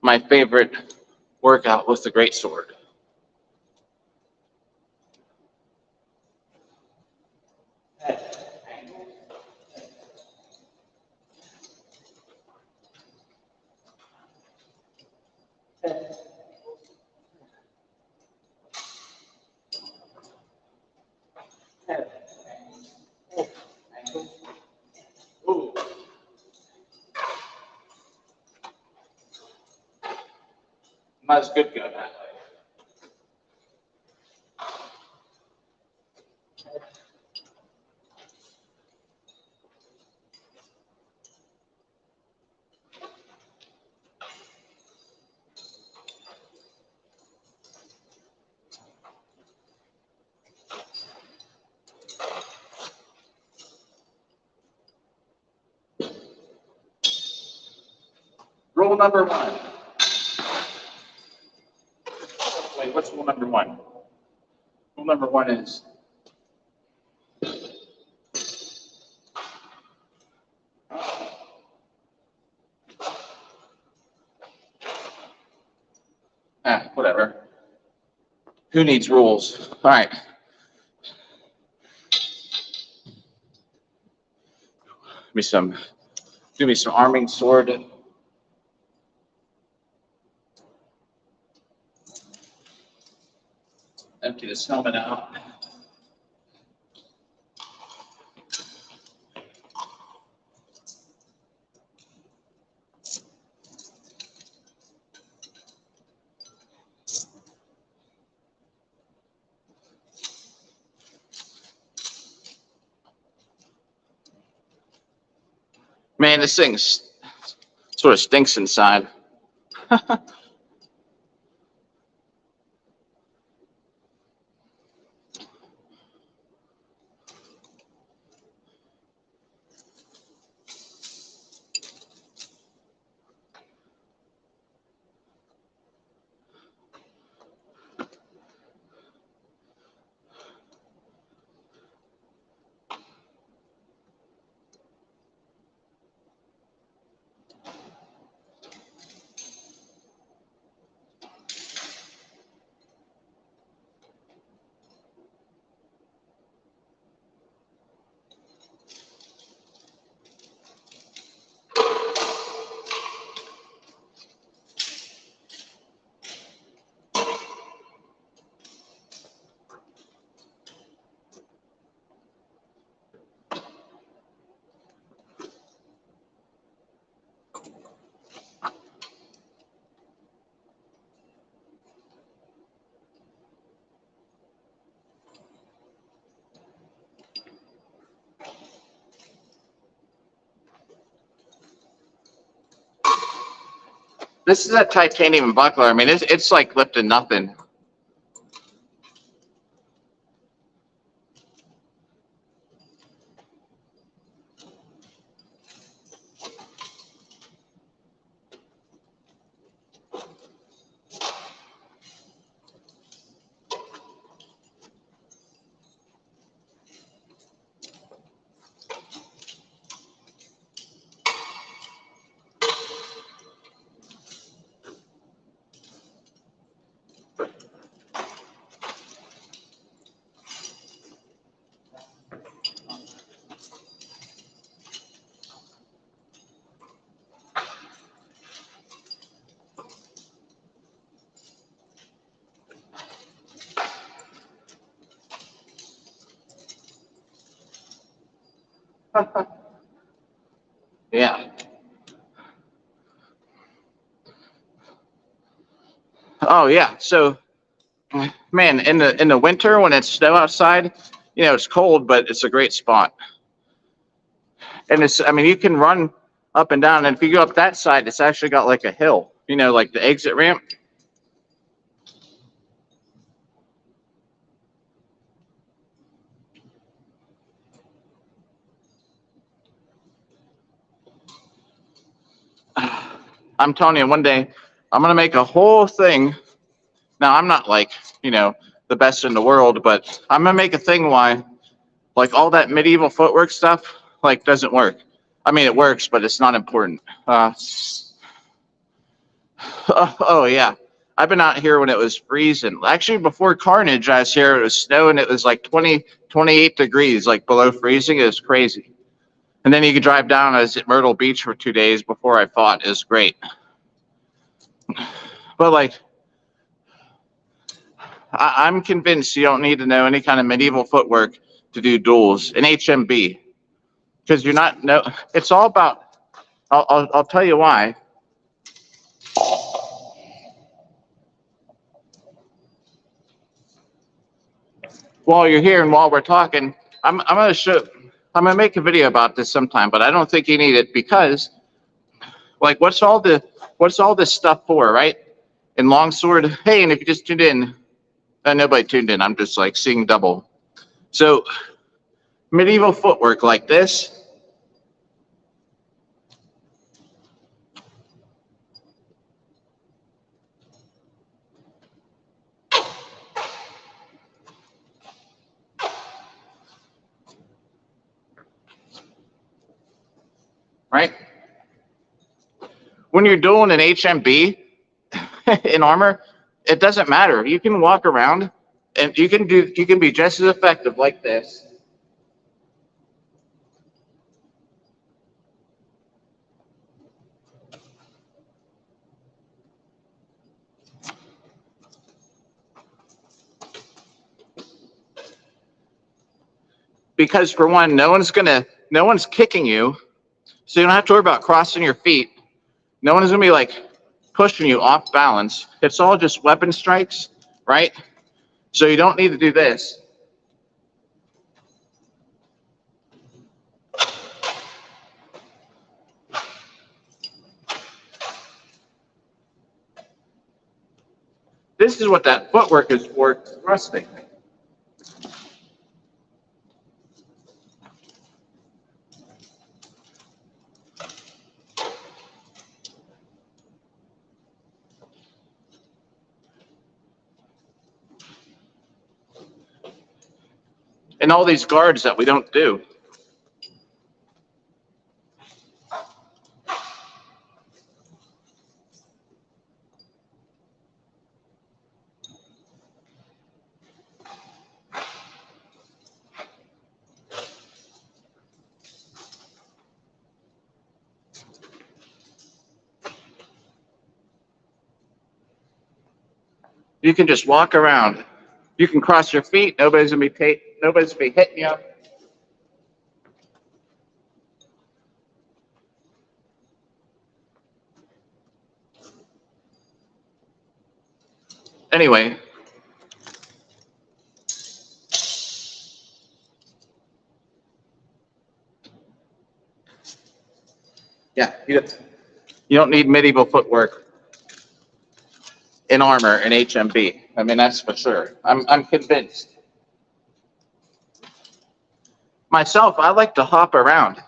my favorite workout with the greatsword. Ooh. Not as good go that way. Rule number one. Wait, what's rule number one? Rule number one is whatever. Who needs rules? All right. Do me some arming sword. Empty this helmet out. Man, this thing sort of stinks inside. This is a titanium buckler. I mean, it's like lifting nothing. Yeah. Oh yeah. So, man, in the winter when it's snow outside, you know it's cold, but it's a great spot. And I mean, you can run up and down, and if you go up that side, it's actually got like a hill. You know, like the exit ramp. I'm telling you, one day I'm gonna make a whole thing. Now I'm not like, you know, the best in the world, but I'm gonna make a thing why like all that medieval footwork stuff like doesn't work. I mean, it works, but it's not important. Oh yeah, I've been out here when it was freezing. Actually, before Carnage, I was here. It was snowing. It was like 20, 28 degrees, like below freezing. It was crazy. And then you could drive down. I was at Myrtle Beach for 2 days before I fought. It was great. But like, I'm convinced you don't need to know any kind of medieval footwork to do duels in HMB because you're not. No, it's all about. I'll tell you why. while you're here and while we're talking, I'm gonna make a video about this sometime, but I don't think you need it because, like, what's all this stuff for, right? And longsword, hey, and if you just tuned in, nobody tuned in. I'm just like seeing double. So medieval footwork like this. Right? When you're doing an HMB in armor, it doesn't matter. You can walk around and you can be just as effective like this. Because for one, no one's kicking you, so you don't have to worry about crossing your feet. No one is gonna be like pushing you off balance. It's all just weapon strikes, right? So you don't need to do this. This is what that footwork is for, thrusting. And all these guards that we don't do. You can just walk around. You can cross your feet. Nobody's gonna be hitting you. Anyway. Yeah, you don't need medieval footwork in armor in HMB. I mean, that's for sure. I'm convinced. Myself, I like to hop around.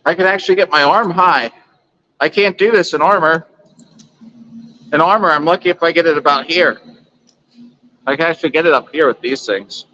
I can actually get my arm high. I can't do this in armor. In armor, I'm lucky if I get it about here. I can actually get it up here with these things.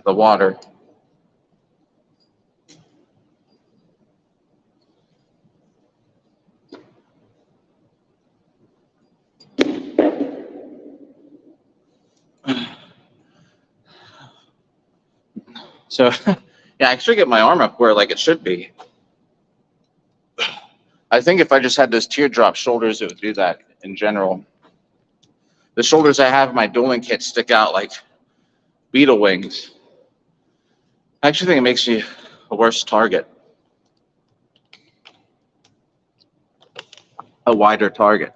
The water. So, yeah, I should get my arm up where like it should be. I think if I just had those teardrop shoulders, it would do that in general. The shoulders I have in my dueling kit stick out like beetle wings. I actually think it makes you a worse target. A wider target.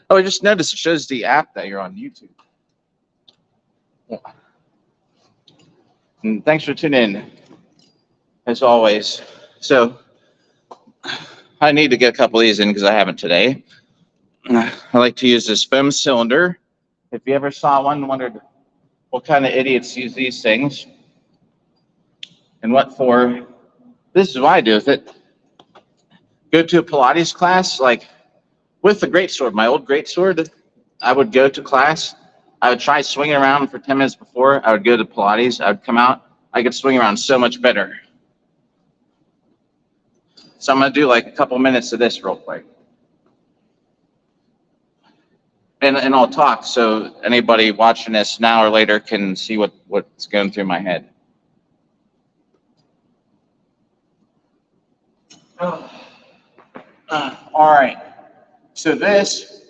Oh, I just noticed it shows the app that you're on YouTube. Yeah. And thanks for tuning in, as always. So, I need to get a couple of these in because I haven't today. I like to use this foam cylinder. If you ever saw one and wondered what kind of idiots use these things and what for, this is what I do with it. Go to a Pilates class, like with the greatsword, my old greatsword, I would go to class. I would try swinging around for 10 minutes before. I would go to Pilates. I would come out. I could swing around so much better. So I'm going to do like a couple minutes of this real quick. And I'll talk so anybody watching this now or later can see what's going through my head. All right. So this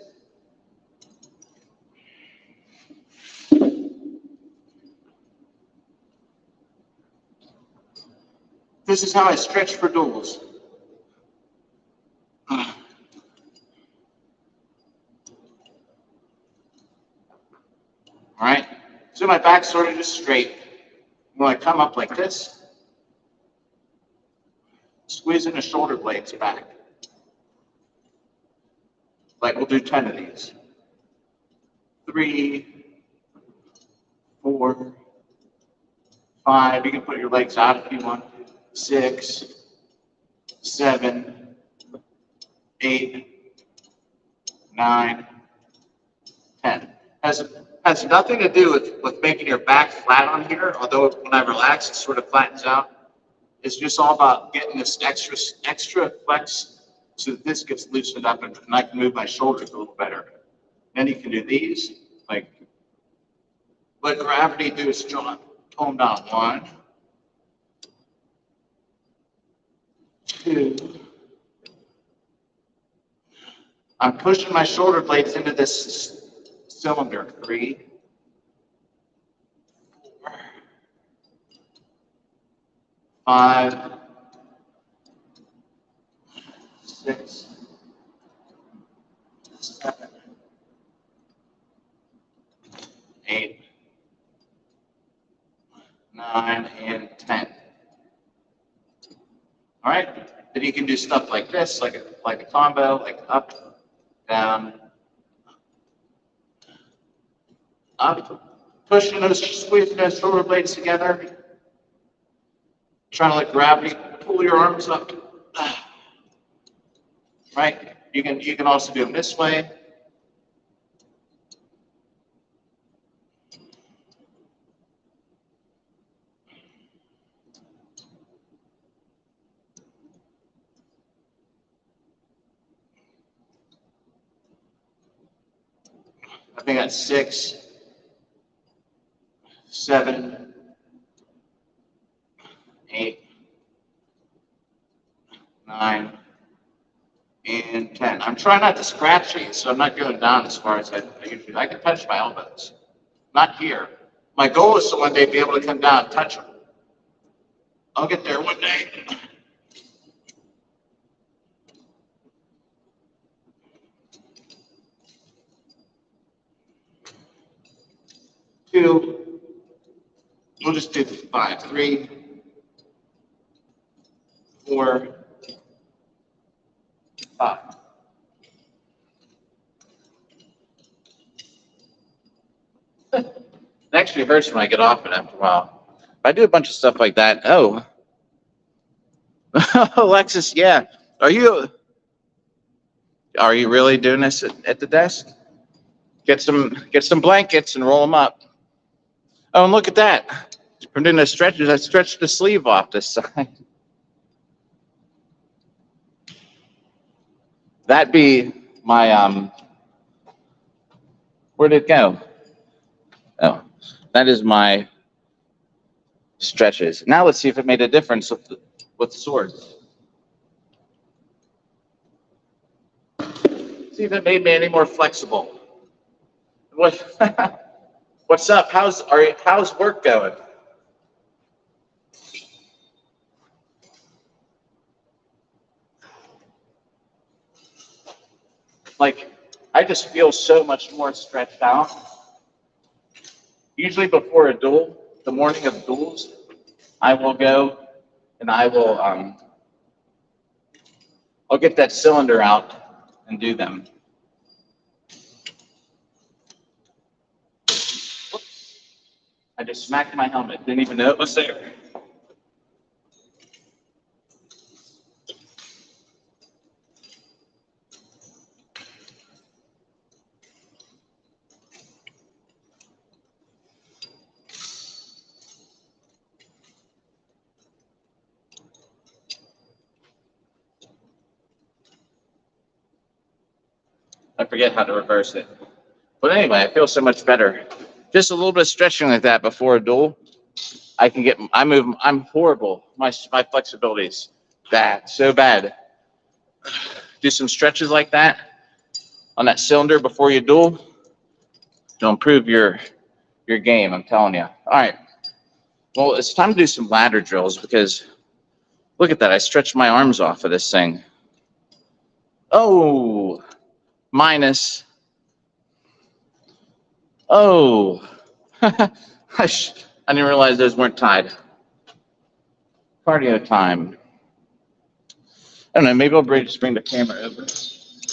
is how I stretch for duels. All right. So my back's sort of just straight. When I come up like this, squeezing the shoulder blades back. Like we'll do 10 of these. 3, 4, 5. You can put your legs out if you want. 6, 7, 8, 9, 10. Has nothing to do with making your back flat on here, although when I relax, it sort of flattens out. It's just all about getting this extra flex so that this gets loosened up and I can move my shoulders a little better. Then you can do these, like let gravity do its job. Pull them down. 1, 2. I'm pushing my shoulder blades into this cylinder. 3, 4, 5, 6, 7, 8, 9, and 10. All right. Then you can do stuff like this, like a combo, like up, down, up, pushing squeezing those shoulder blades together. Trying to let gravity pull your arms up. Right? You can also do them this way. I think that's 6, 7, 8, 9, and 10. I'm trying not to scratch these, so I'm not going down as far as I usually. I can touch my elbows, not here. My goal is to one day be able to come down and touch them. I'll get there one day. Two. We'll just do 5. 3, 4, 5. It actually hurts when I get off it after a while. If I do a bunch of stuff like that, oh. Alexis, yeah. Are you really doing this at the desk? Get some blankets and roll them up. Oh, and look at that. I'm doing the stretches. I stretched the sleeve off this side. That'd be my where'd it go? Oh, that is my stretches. Now let's see if it made a difference with swords. See if it made me any more flexible. What's up? How's work going? like, I just feel so much more stretched out. Usually before a duel, the morning of duels, I will go and I'll get that cylinder out and do them. Whoops. I just smacked my helmet. Didn't even know it was there. I forget how to reverse it. But anyway, I feel so much better. Just a little bit of stretching like that before a duel. I'm horrible. My flexibility is bad, so bad. Do some stretches like that on that cylinder before you duel. It'll improve your game, I'm telling you. All right. Well, it's time to do some ladder drills because look at that. I stretched my arms off of this thing. Oh, minus. Oh, I didn't realize those weren't tied. Cardio time. I don't know. Maybe I'll just bring the camera over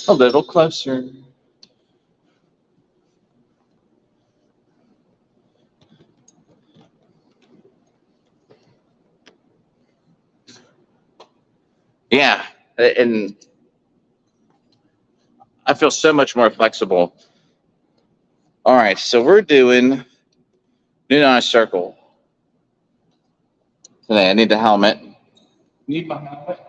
a little closer. Yeah, and I feel so much more flexible. All right, so we're doing knee on a circle today. I need the helmet. Need my helmet.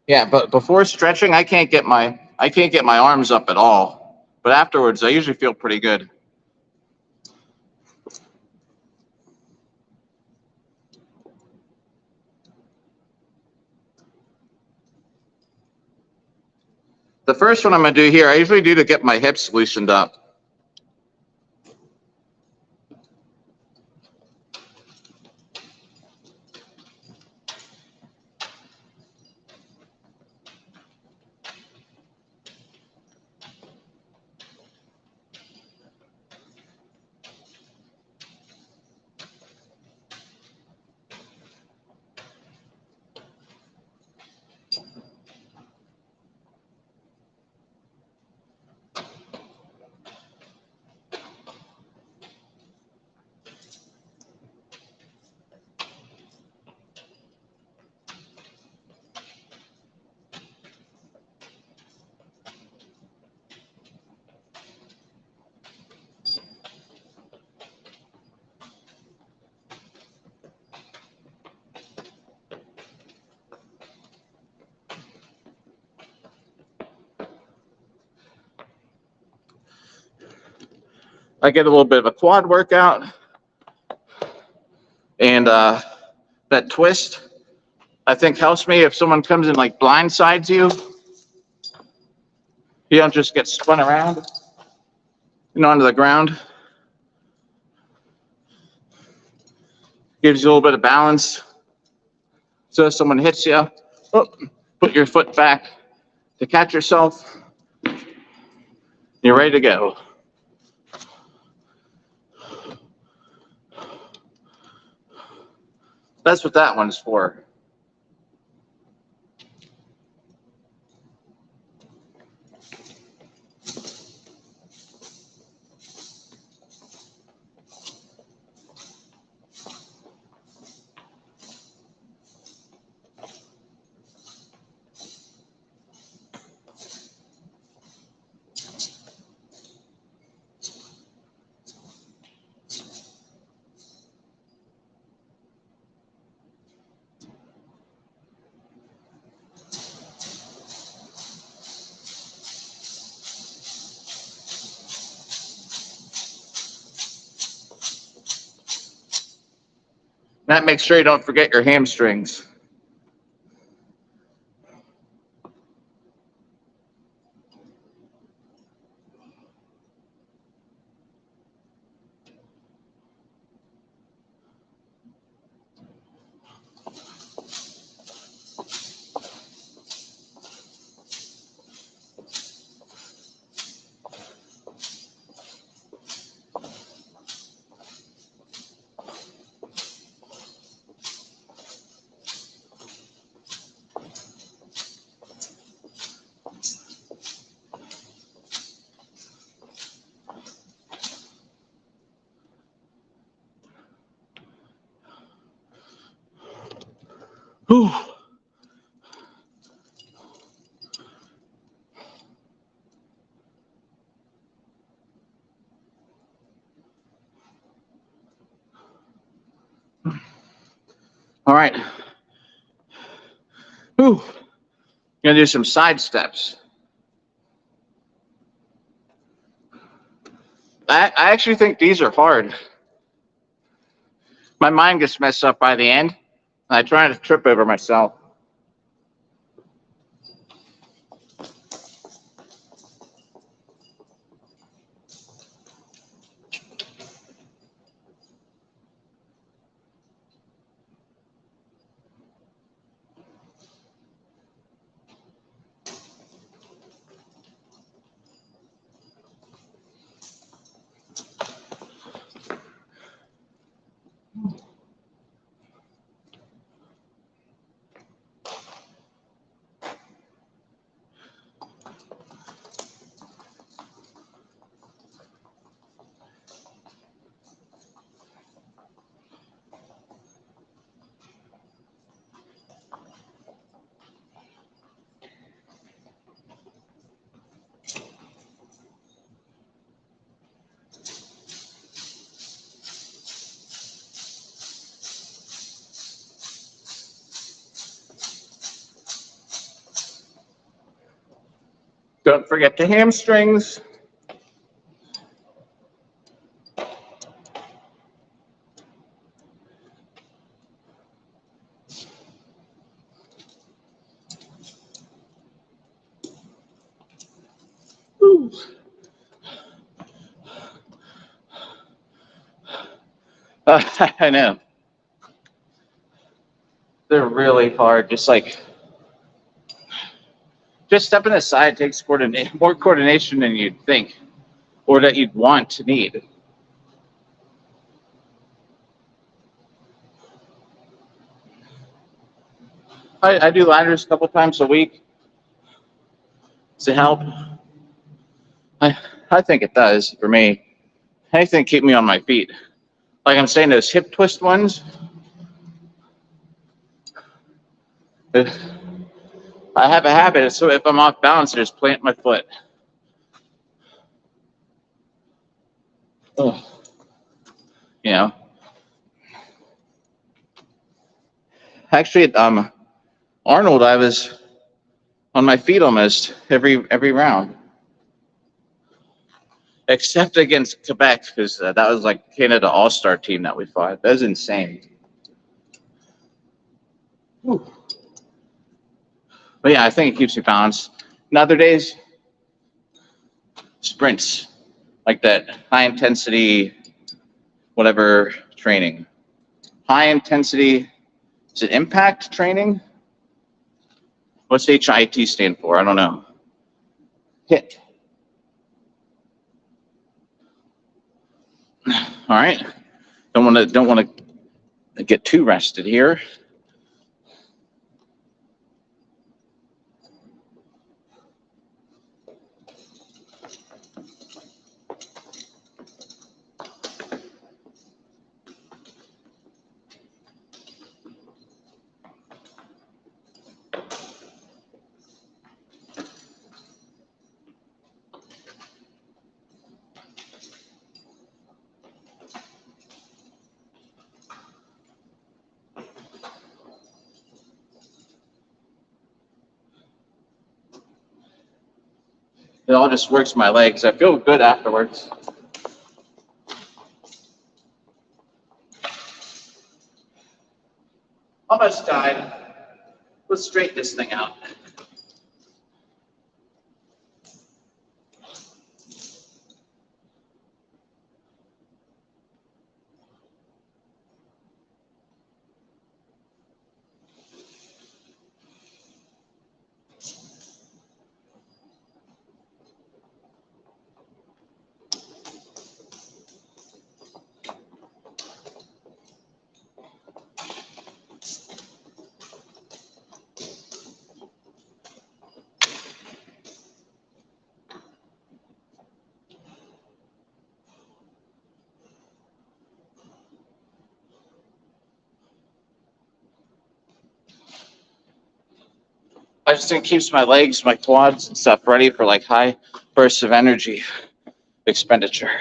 Yeah, but before stretching, I can't get my arms up at all. But afterwards, I usually feel pretty good. The first one I'm gonna do here, I usually do to get my hips loosened up. I get a little bit of a quad workout, and that twist I think helps me if someone comes and like blindsides you. You don't just get spun around, onto the ground. Gives you a little bit of balance. So if someone hits you, put your foot back to catch yourself. You're ready to go. That's what that one's for. That makes sure you don't forget your hamstrings. Whew. All right. Whew. Gonna do some side steps. I actually think these are hard. My mind gets messed up by the end. I try to trip over myself. Don't forget the hamstrings. I know. They're really hard. Just stepping aside takes more coordination than you'd think or that you'd want to need. I do ladders a couple times a week to help. I think it does for me. I think keep me on my feet. Like I'm saying, those hip twist ones. I have a habit, so if I'm off balance, I just plant my foot. Oh, you know. Actually, at Arnold, I was on my feet almost every round, except against Quebec because that was like Canada All-Star team that we fought. That was insane. Whew. But yeah, I think it keeps you balanced. And other days, sprints like that, high intensity, whatever training. High intensity, is it impact training? What's HIT stand for? I don't know. HIT. All right. Don't want to get too rested here. It all just works my legs. I feel good afterwards. Almost died. Let's straighten this thing out. just think it keeps my legs, my quads and stuff ready for like high bursts of energy expenditure.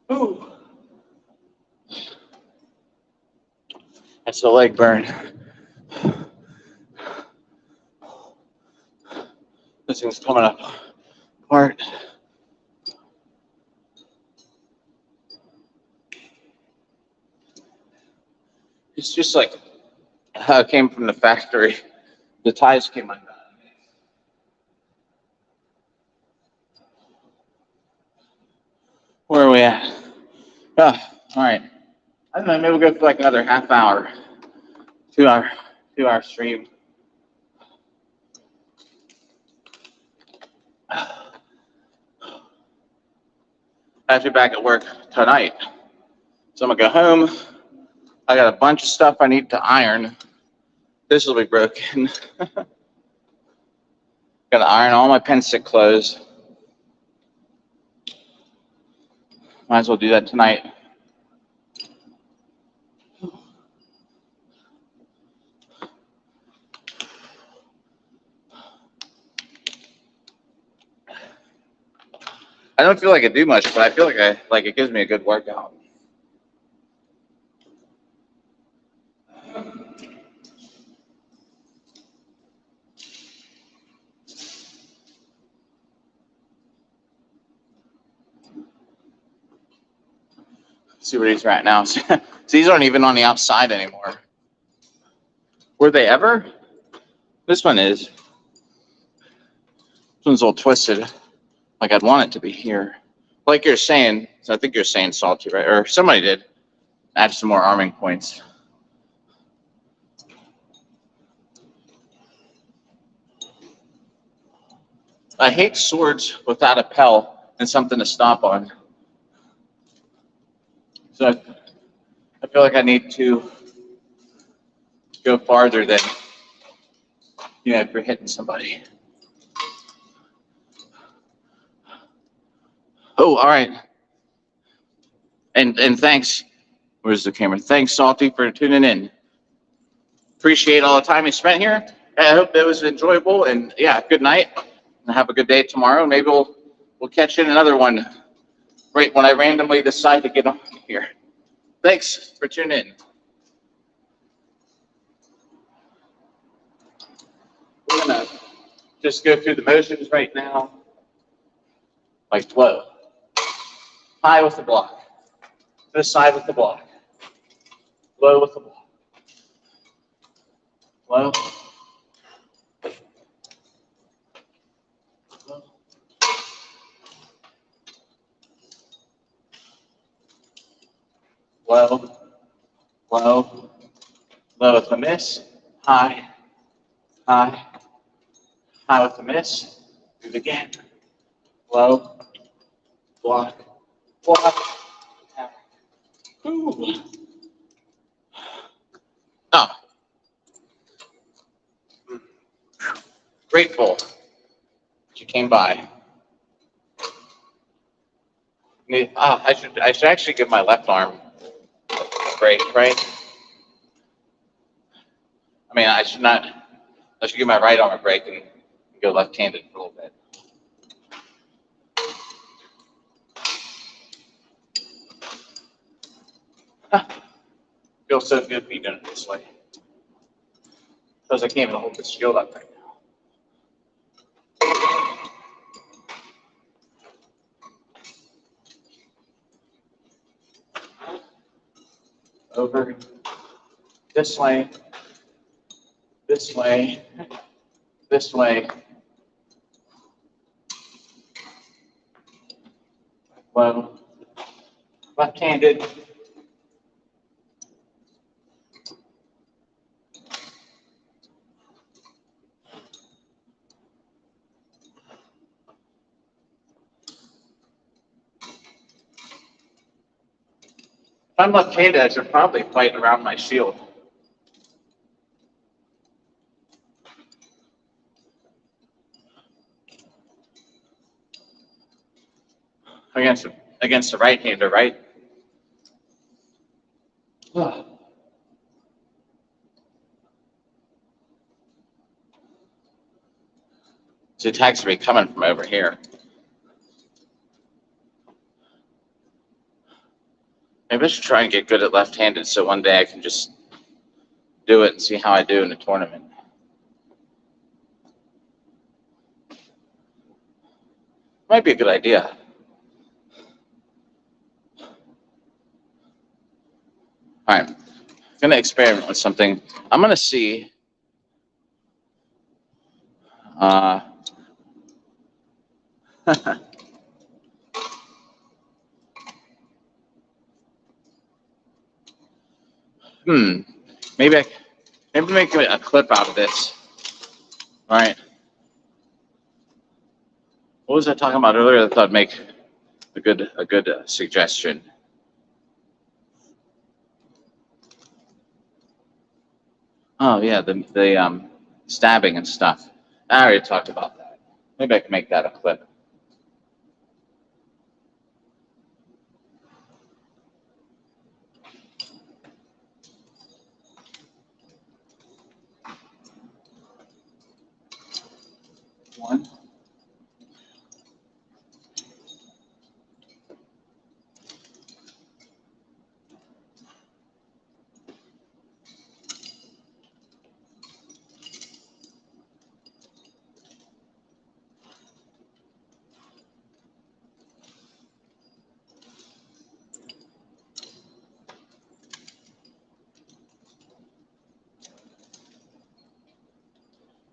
Ooh. That's a leg burn. This thing's coming up apart. It's just like how it came from the factory. The ties came undone. Where are we at? Oh, all right. I don't know. Maybe we'll go for like another half hour, 2 hour stream. I have to be back at work tonight, so I'm gonna go home. I got a bunch of stuff I need to iron. This will be broken. Gotta iron all my pen stick clothes. Might as well do that tonight. I don't feel like I do much, but I feel like it gives me a good workout. See where he's at now. So these aren't even on the outside anymore. Were they ever? This one is. This one's all twisted. Like I'd want it to be here. Like you're saying, so I think you're saying salty, right? Or somebody did. Add some more arming points. I hate swords without a pel and something to stomp on. So I feel like I need to go farther than, if you're hitting somebody. Oh, all right. And thanks. Where's the camera? Thanks, Salty, for tuning in. Appreciate all the time you spent here. I hope it was enjoyable. And yeah, good night. And have a good day tomorrow. Maybe we'll catch you in another one right when I randomly decide to get on here. Thanks for tuning in. We're gonna just go through the motions right now. Like low. High with the block. To the side with the block. Low with the block. Low. Low. Low. Low with the miss. High. High. High with the miss. Do it again. Low. Block. Block. Ooh. Oh. Grateful that you came by. I should actually give my left arm a break, right? I mean, I should not. I should give my right arm a break and go left-handed for a little bit. Feels so good to be doing it this way. Because I can't even hold the shield up right now. Over this way, this way, this way. Low, left-handed. If I'm left-handed, I should probably fight around my shield. Against the right-hander, right? So the attacks are coming from over here. Maybe I should try and get good at left-handed so one day I can just do it and see how I do in a tournament. Might be a good idea. All right, I'm going to experiment with something. I'm going to see. Maybe make a clip out of this. All right. What was I talking about earlier? I thought I'd make a good suggestion. Oh yeah, the stabbing and stuff. I already talked about that. Maybe I can make that a clip. One.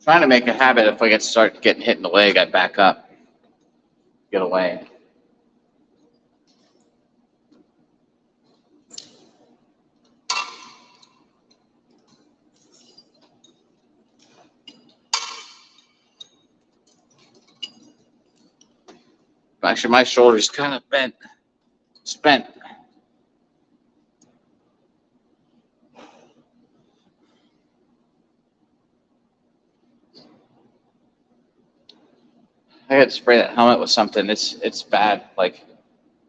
Trying to make a habit if I start getting hit in the leg, I back up, get away. Actually, my shoulder's kind of spent. I had to spray that helmet with something. It's bad. Like,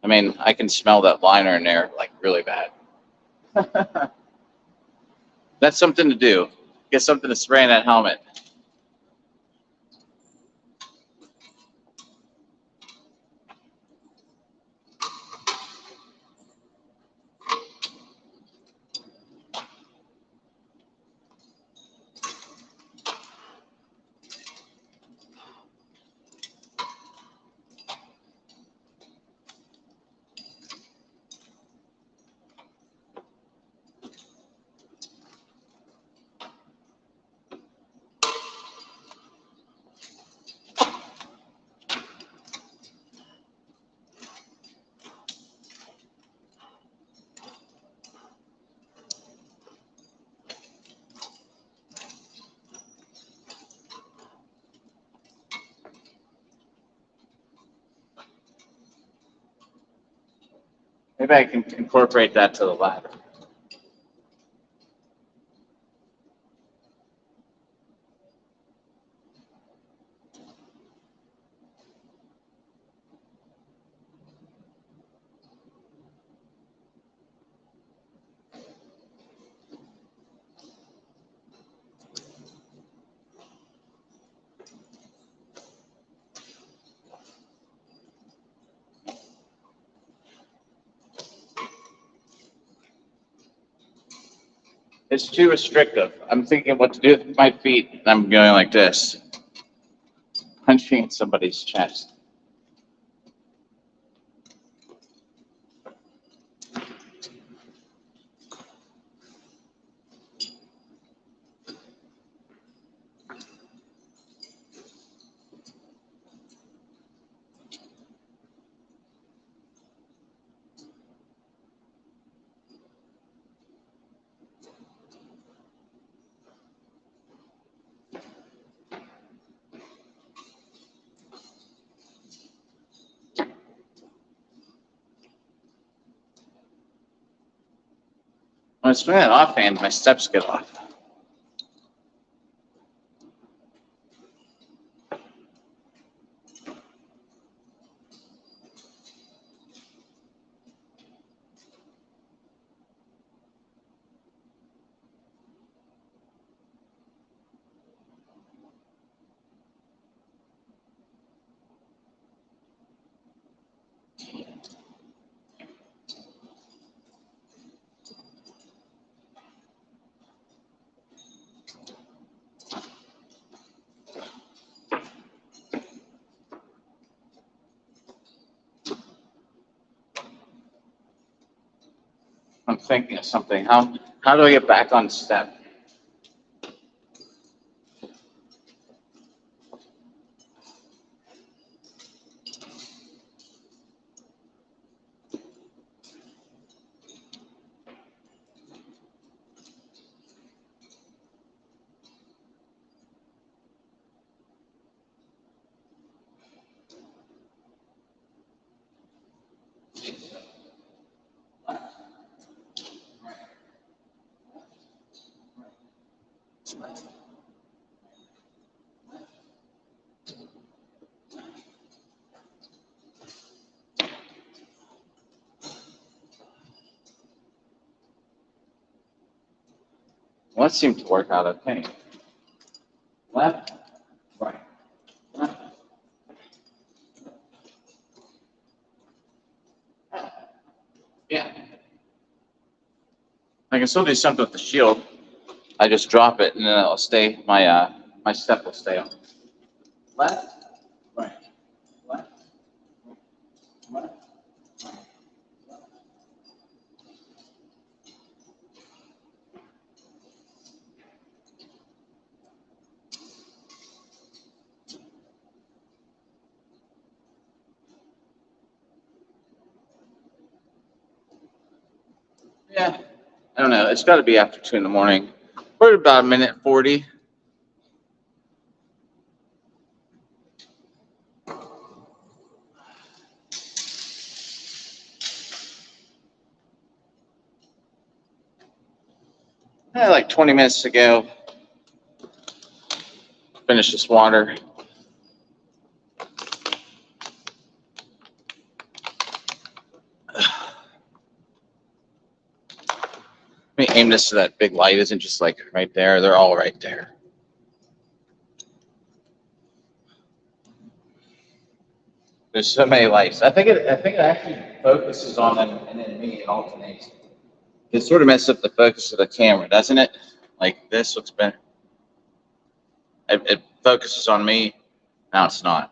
I mean, I can smell that liner in there, like really bad. That's something to do. Get something to spray in that helmet. Maybe I can incorporate that to the ladder. It's too restrictive. I'm thinking what to do with my feet, and I'm going like this, punching at somebody's chest. When I swing it offhand, my steps get off. I'm thinking of something. How do I get back on step? Well, that seemed to work out okay. Left, right, left. Yeah. I can still do something with the shield. I just drop it and then it'll stay. My step will stay on. Left, right, left, left. Yeah. I don't know. It's got to be after 2 in the morning. We're at about a minute 40. Like 20 minutes to go. Finish this water. Let me aim this so that big light isn't just like right there. They're all right there. There's so many lights. I think it actually focuses on them and then me. It alternates. It sort of messes up the focus of the camera, doesn't it? Like this looks better. It focuses on me. Now it's not.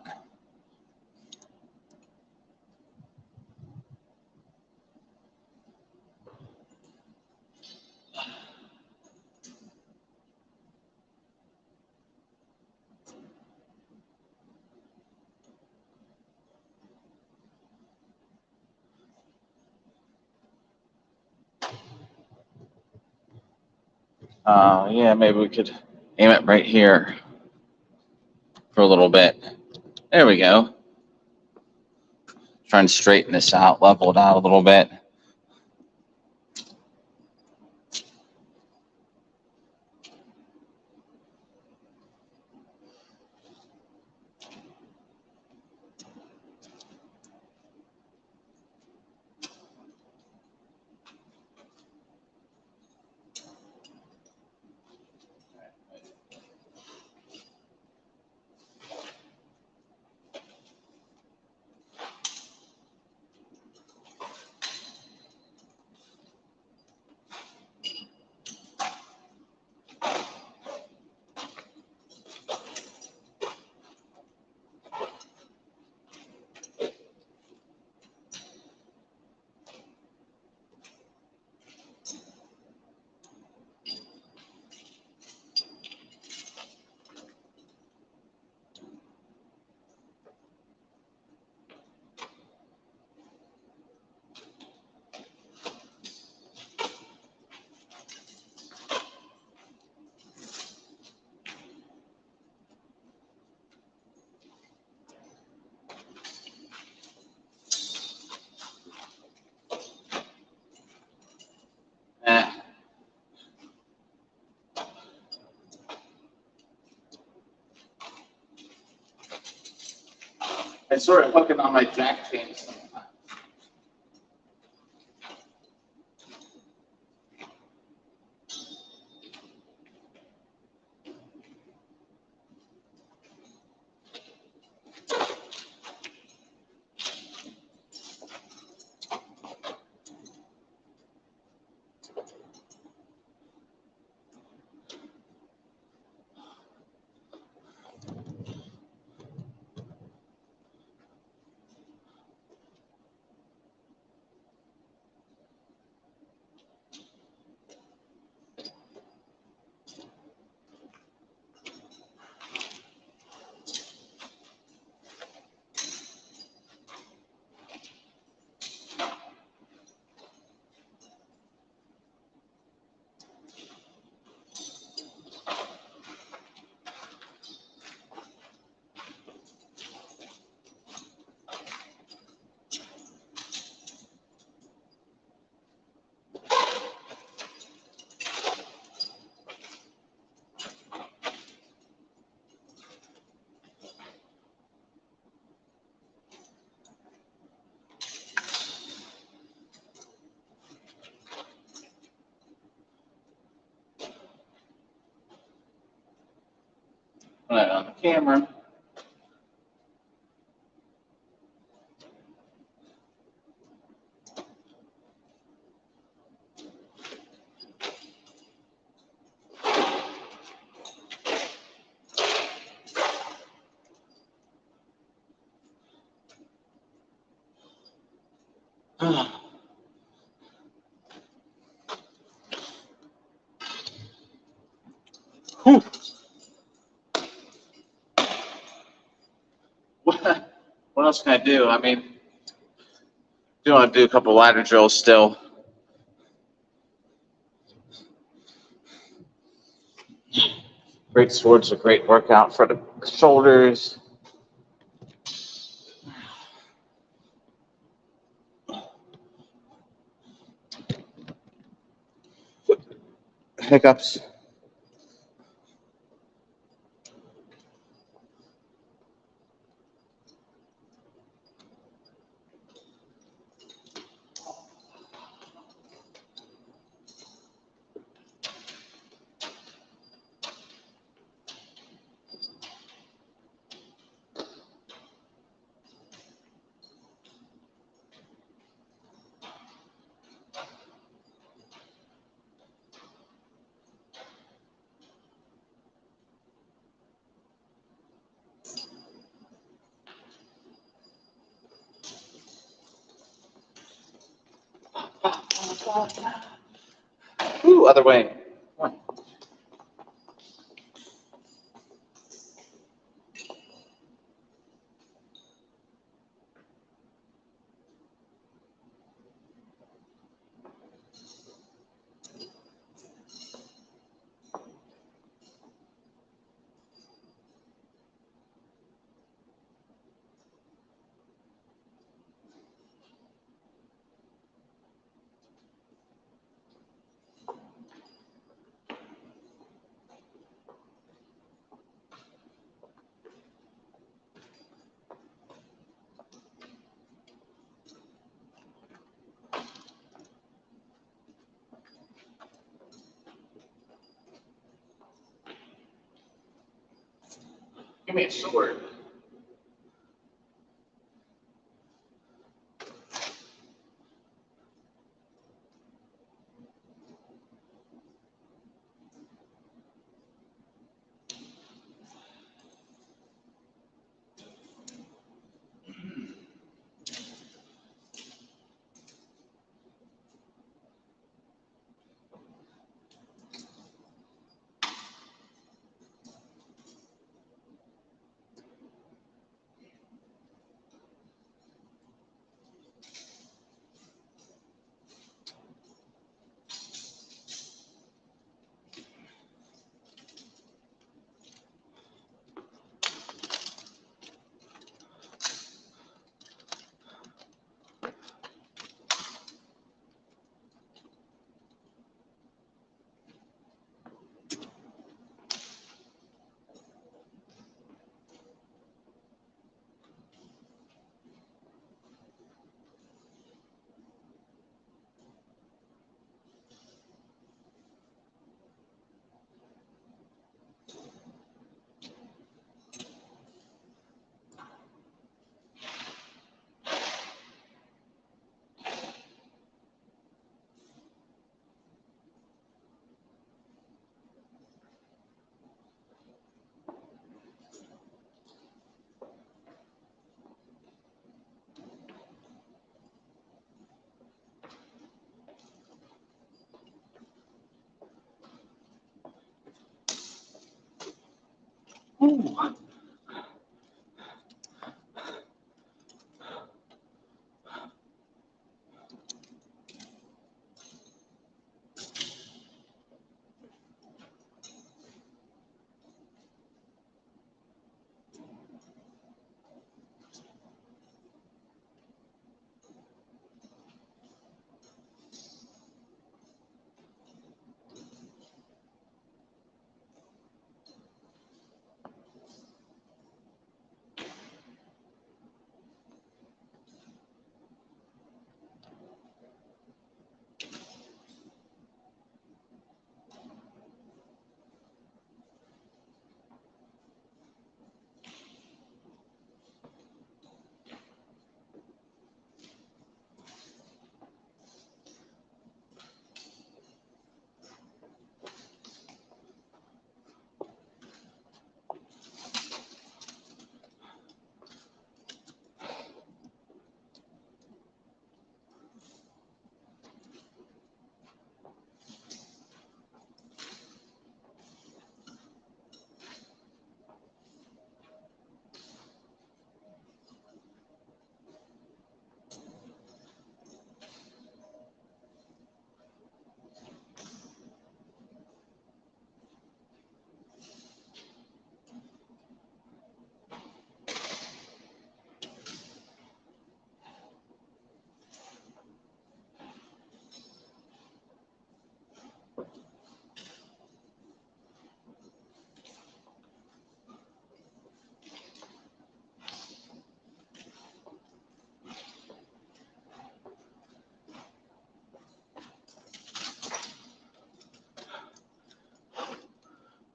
Yeah, maybe we could aim it right here for a little bit. There we go. Trying to straighten this out, level it out a little bit. I sort of hook it on my jack chain sometimes. Put it on the camera. Whew. What else can I do? I mean, do want to do a couple ladder drills still. Great swords, a great workout for the shoulders. Hiccups. Ooh, other way. Give me a sword. Ooh.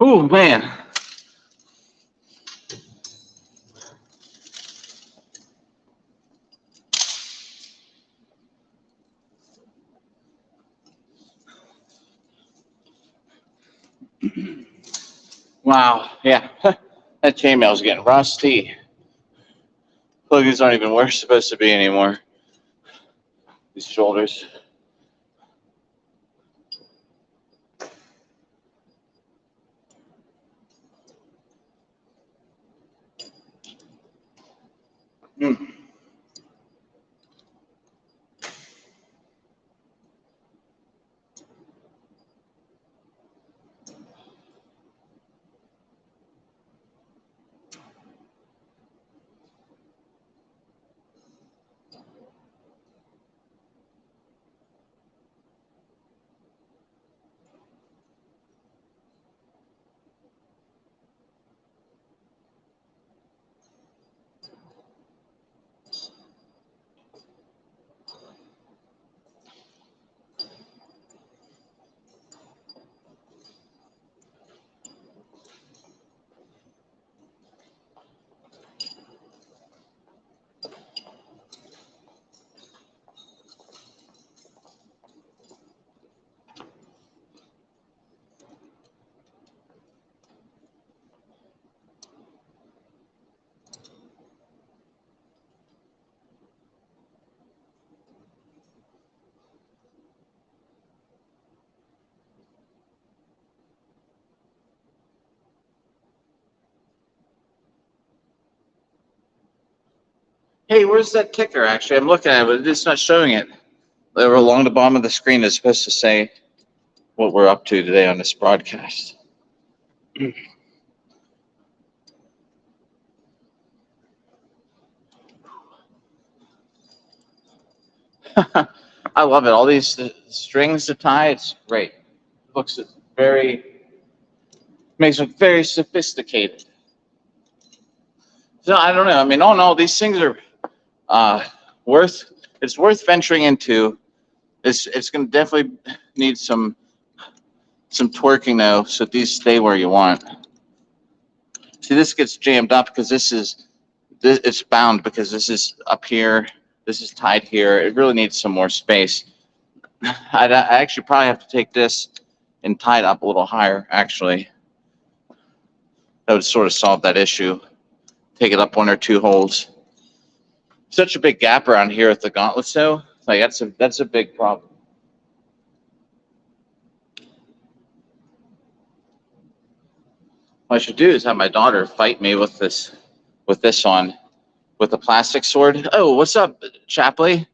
Oh man. Wow. Yeah. That chainmail's getting rusty. Plugins aren't even where they're supposed to be anymore. These shoulders. Mm. Hey, where's that ticker? Actually, I'm looking at it, but it's not showing it. Over along the bottom of the screen is supposed to say what we're up to today on this broadcast. I love it. All these strings to tie, it's great. It looks very, makes it very sophisticated. So I don't know. I mean, all in all, these things are uh, worth. It's worth venturing into. It's going to definitely need some twerking though, so these stay where you want. See, this gets jammed up because it's bound because this is up here. This is tied here. It really needs some more space. I actually probably have to take this and tie it up a little higher, actually. That would sort of solve that issue. Take it up 1 or 2 holes. Such a big gap around here with the gauntlets, though. Like that's a big problem. What I should do is have my daughter fight me with this on, with a plastic sword. Oh, what's up, Chapley?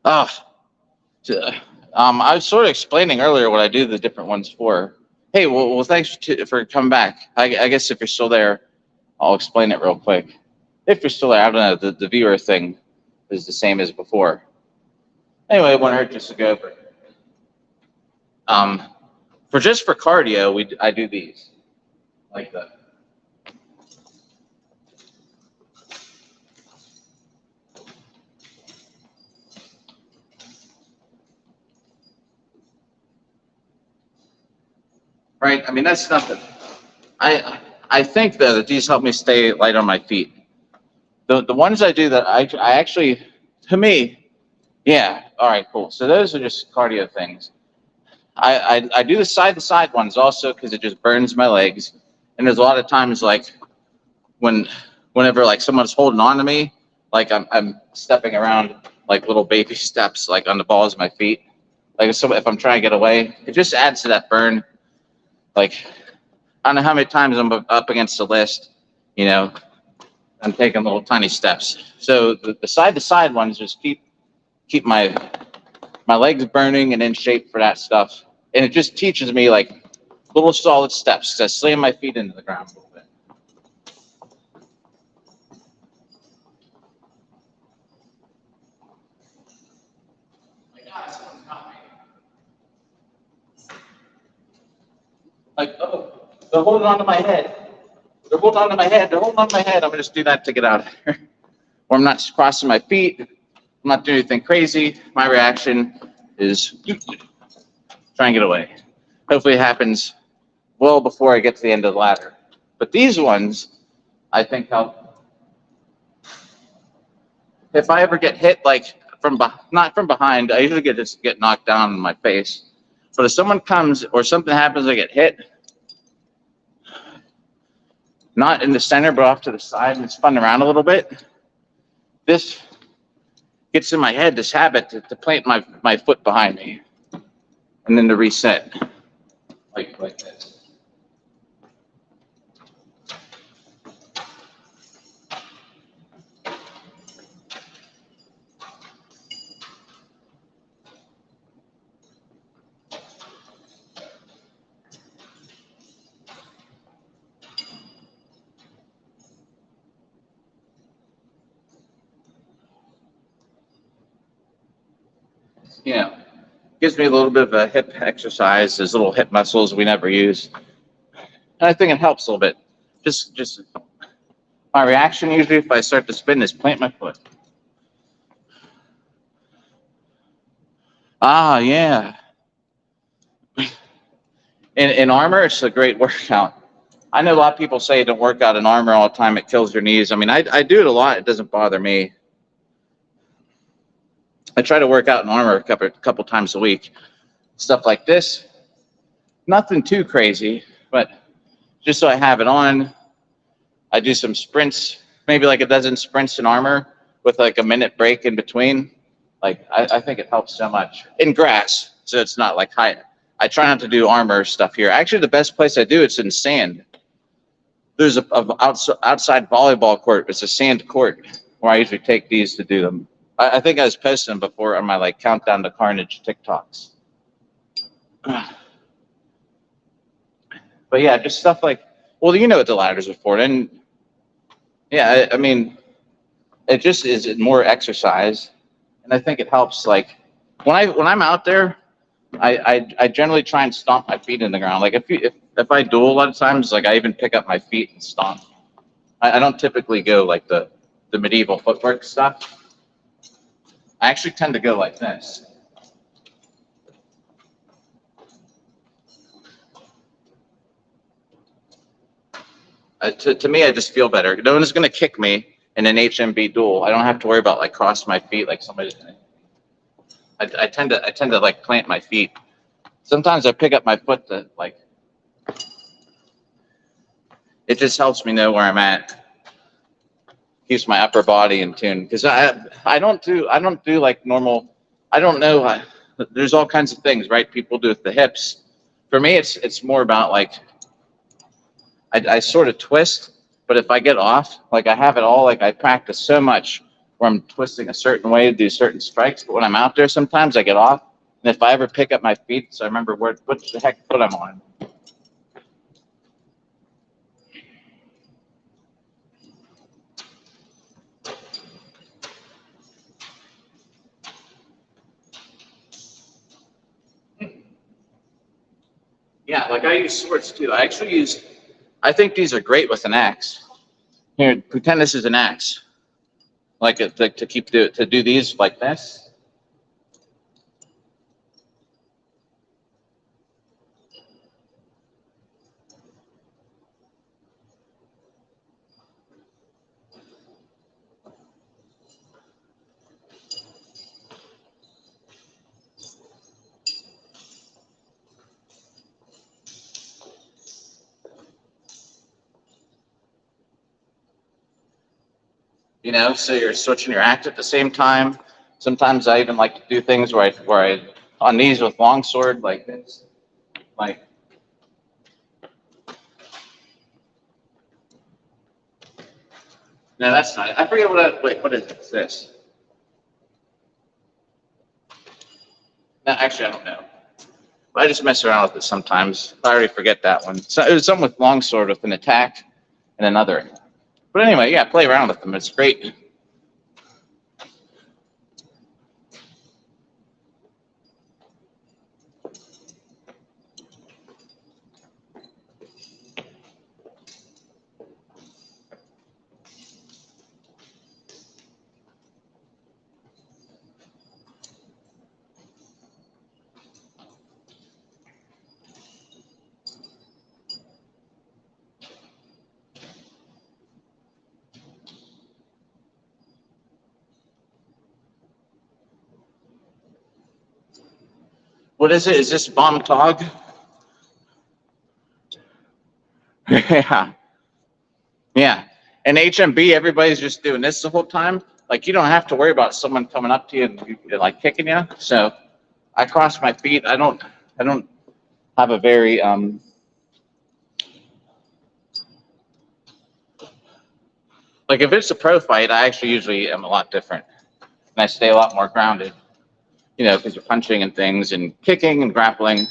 Oh, I was sort of explaining earlier what I do the different ones for. Hey, well thanks for coming back. I guess if you're still there, I'll explain it real quick. If you're still there, I don't know. The viewer thing is the same as before. Anyway, it won't hurt just to go over. For cardio, I do these like that. Right? I mean, that's nothing. I think though that these help me stay light on my feet. The ones I do that I actually, to me, yeah. All right, cool. So those are just cardio things. I do the side to side ones also because it just burns my legs. And there's a lot of times like whenever like someone's holding on to me, like I'm stepping around like little baby steps like on the balls of my feet. Like if I'm trying to get away, it just adds to that burn. Like I don't know how many times I'm up against the list, you know, I'm taking little tiny steps. So the side to side ones just keep my legs burning and in shape for that stuff. And it just teaches me like little solid steps because I slam my feet into the ground a little bit. Like, oh, they're holding on to my head. They're holding on to my head. They're holding on to my head. I'm going to just do that to get out of here. Or I'm not crossing my feet. I'm not doing anything crazy. My reaction is try and get away. Hopefully it happens well before I get to the end of the ladder. But these ones, I think help. If I ever get hit, like not from behind, I usually get knocked down in my face. But if someone comes or something happens, I get hit, not in the center, but off to the side, and spun around a little bit. This gets in my head, this habit to plant my foot behind me, and then to reset, like this. You know, gives me a little bit of a hip exercise. There's little hip muscles we never use. And I think it helps a little bit. Just my reaction usually if I start to spin is plant my foot. Ah, yeah. In armor, it's a great workout. I know a lot of people say don't work out in armor all the time. It kills your knees. I mean, I do it a lot. It doesn't bother me. I try to work out in armor a couple times a week. Stuff like this. Nothing too crazy, but just so I have it on. I do some sprints, maybe like a dozen sprints in armor with like a minute break in between. Like I think it helps so much in grass, so it's not like high. I try not to do armor stuff here. Actually, the best place I do it's in sand. There's a outside volleyball court. It's a sand court where I usually take these to do them. I think I was posting them before on my like countdown to carnage TikToks. But yeah, just stuff like, well, you know what the ladders are for, and yeah, I mean, it just is more exercise, and I think it helps. Like when I'm out there, I generally try and stomp my feet in the ground. Like if I duel a lot of times, like I even pick up my feet and stomp. I don't typically go like the medieval footwork stuff. I actually tend to go like this. To me, I just feel better. No one's going to kick me in an HMB duel. I don't have to worry about like crossing my feet like somebody's going to. I tend to like plant my feet. Sometimes I pick up my foot to like. It just helps me know where I'm at. Keeps my upper body in tune because I don't do like normal. I don't know. There's all kinds of things, right? People do with the hips. For me, it's more about like I sort of twist, but if I get off, like I have it all, like I practice so much where I'm twisting a certain way to do certain strikes, but when I'm out there, sometimes I get off. And if I ever pick up my feet, so I remember what the heck foot I'm on. Yeah, like I use swords too. I think these are great with an axe. Here, pretend this is an axe. Like to do these like this. So you're switching your axe at the same time. Sometimes I even like to do things where I on these with longsword like this. Like, no, that's not it. I forget what is this? No, actually, I don't know. But I just mess around with it sometimes. I already forget that one. So it was something with longsword with an attack and another. But anyway, yeah, play around with them. It's great. What is it? Is this bomb tog? Yeah. Yeah. And HMB, everybody's just doing this the whole time. Like you don't have to worry about someone coming up to you and like kicking you. So I cross my feet. I don't have a very like if it's a pro fight, I actually usually am a lot different. And I stay a lot more grounded, because you're punching and things and kicking and grappling.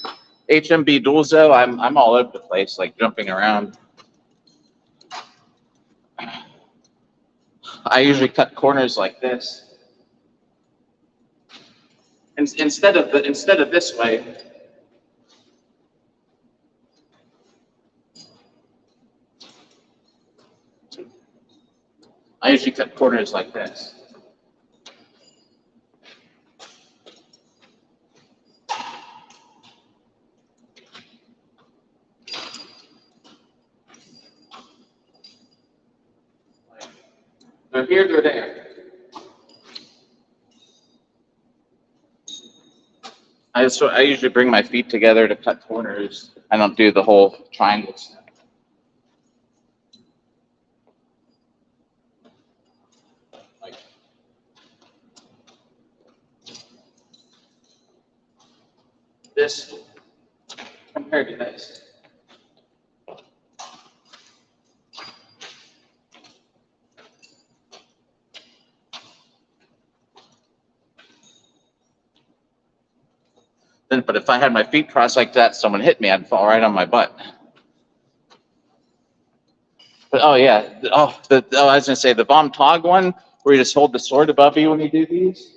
HMB duels though, I'm all over the place, like jumping around. I usually cut corners like this. And instead of this way, I usually cut corners like this. They're here, they're there. I usually bring my feet together to cut corners. I don't do the whole triangle stuff. Like this compared to this. But if I had my feet crossed like that, someone hit me, I'd fall right on my butt. But oh yeah, I was gonna say the bomb tog one where you just hold the sword above you when you do these.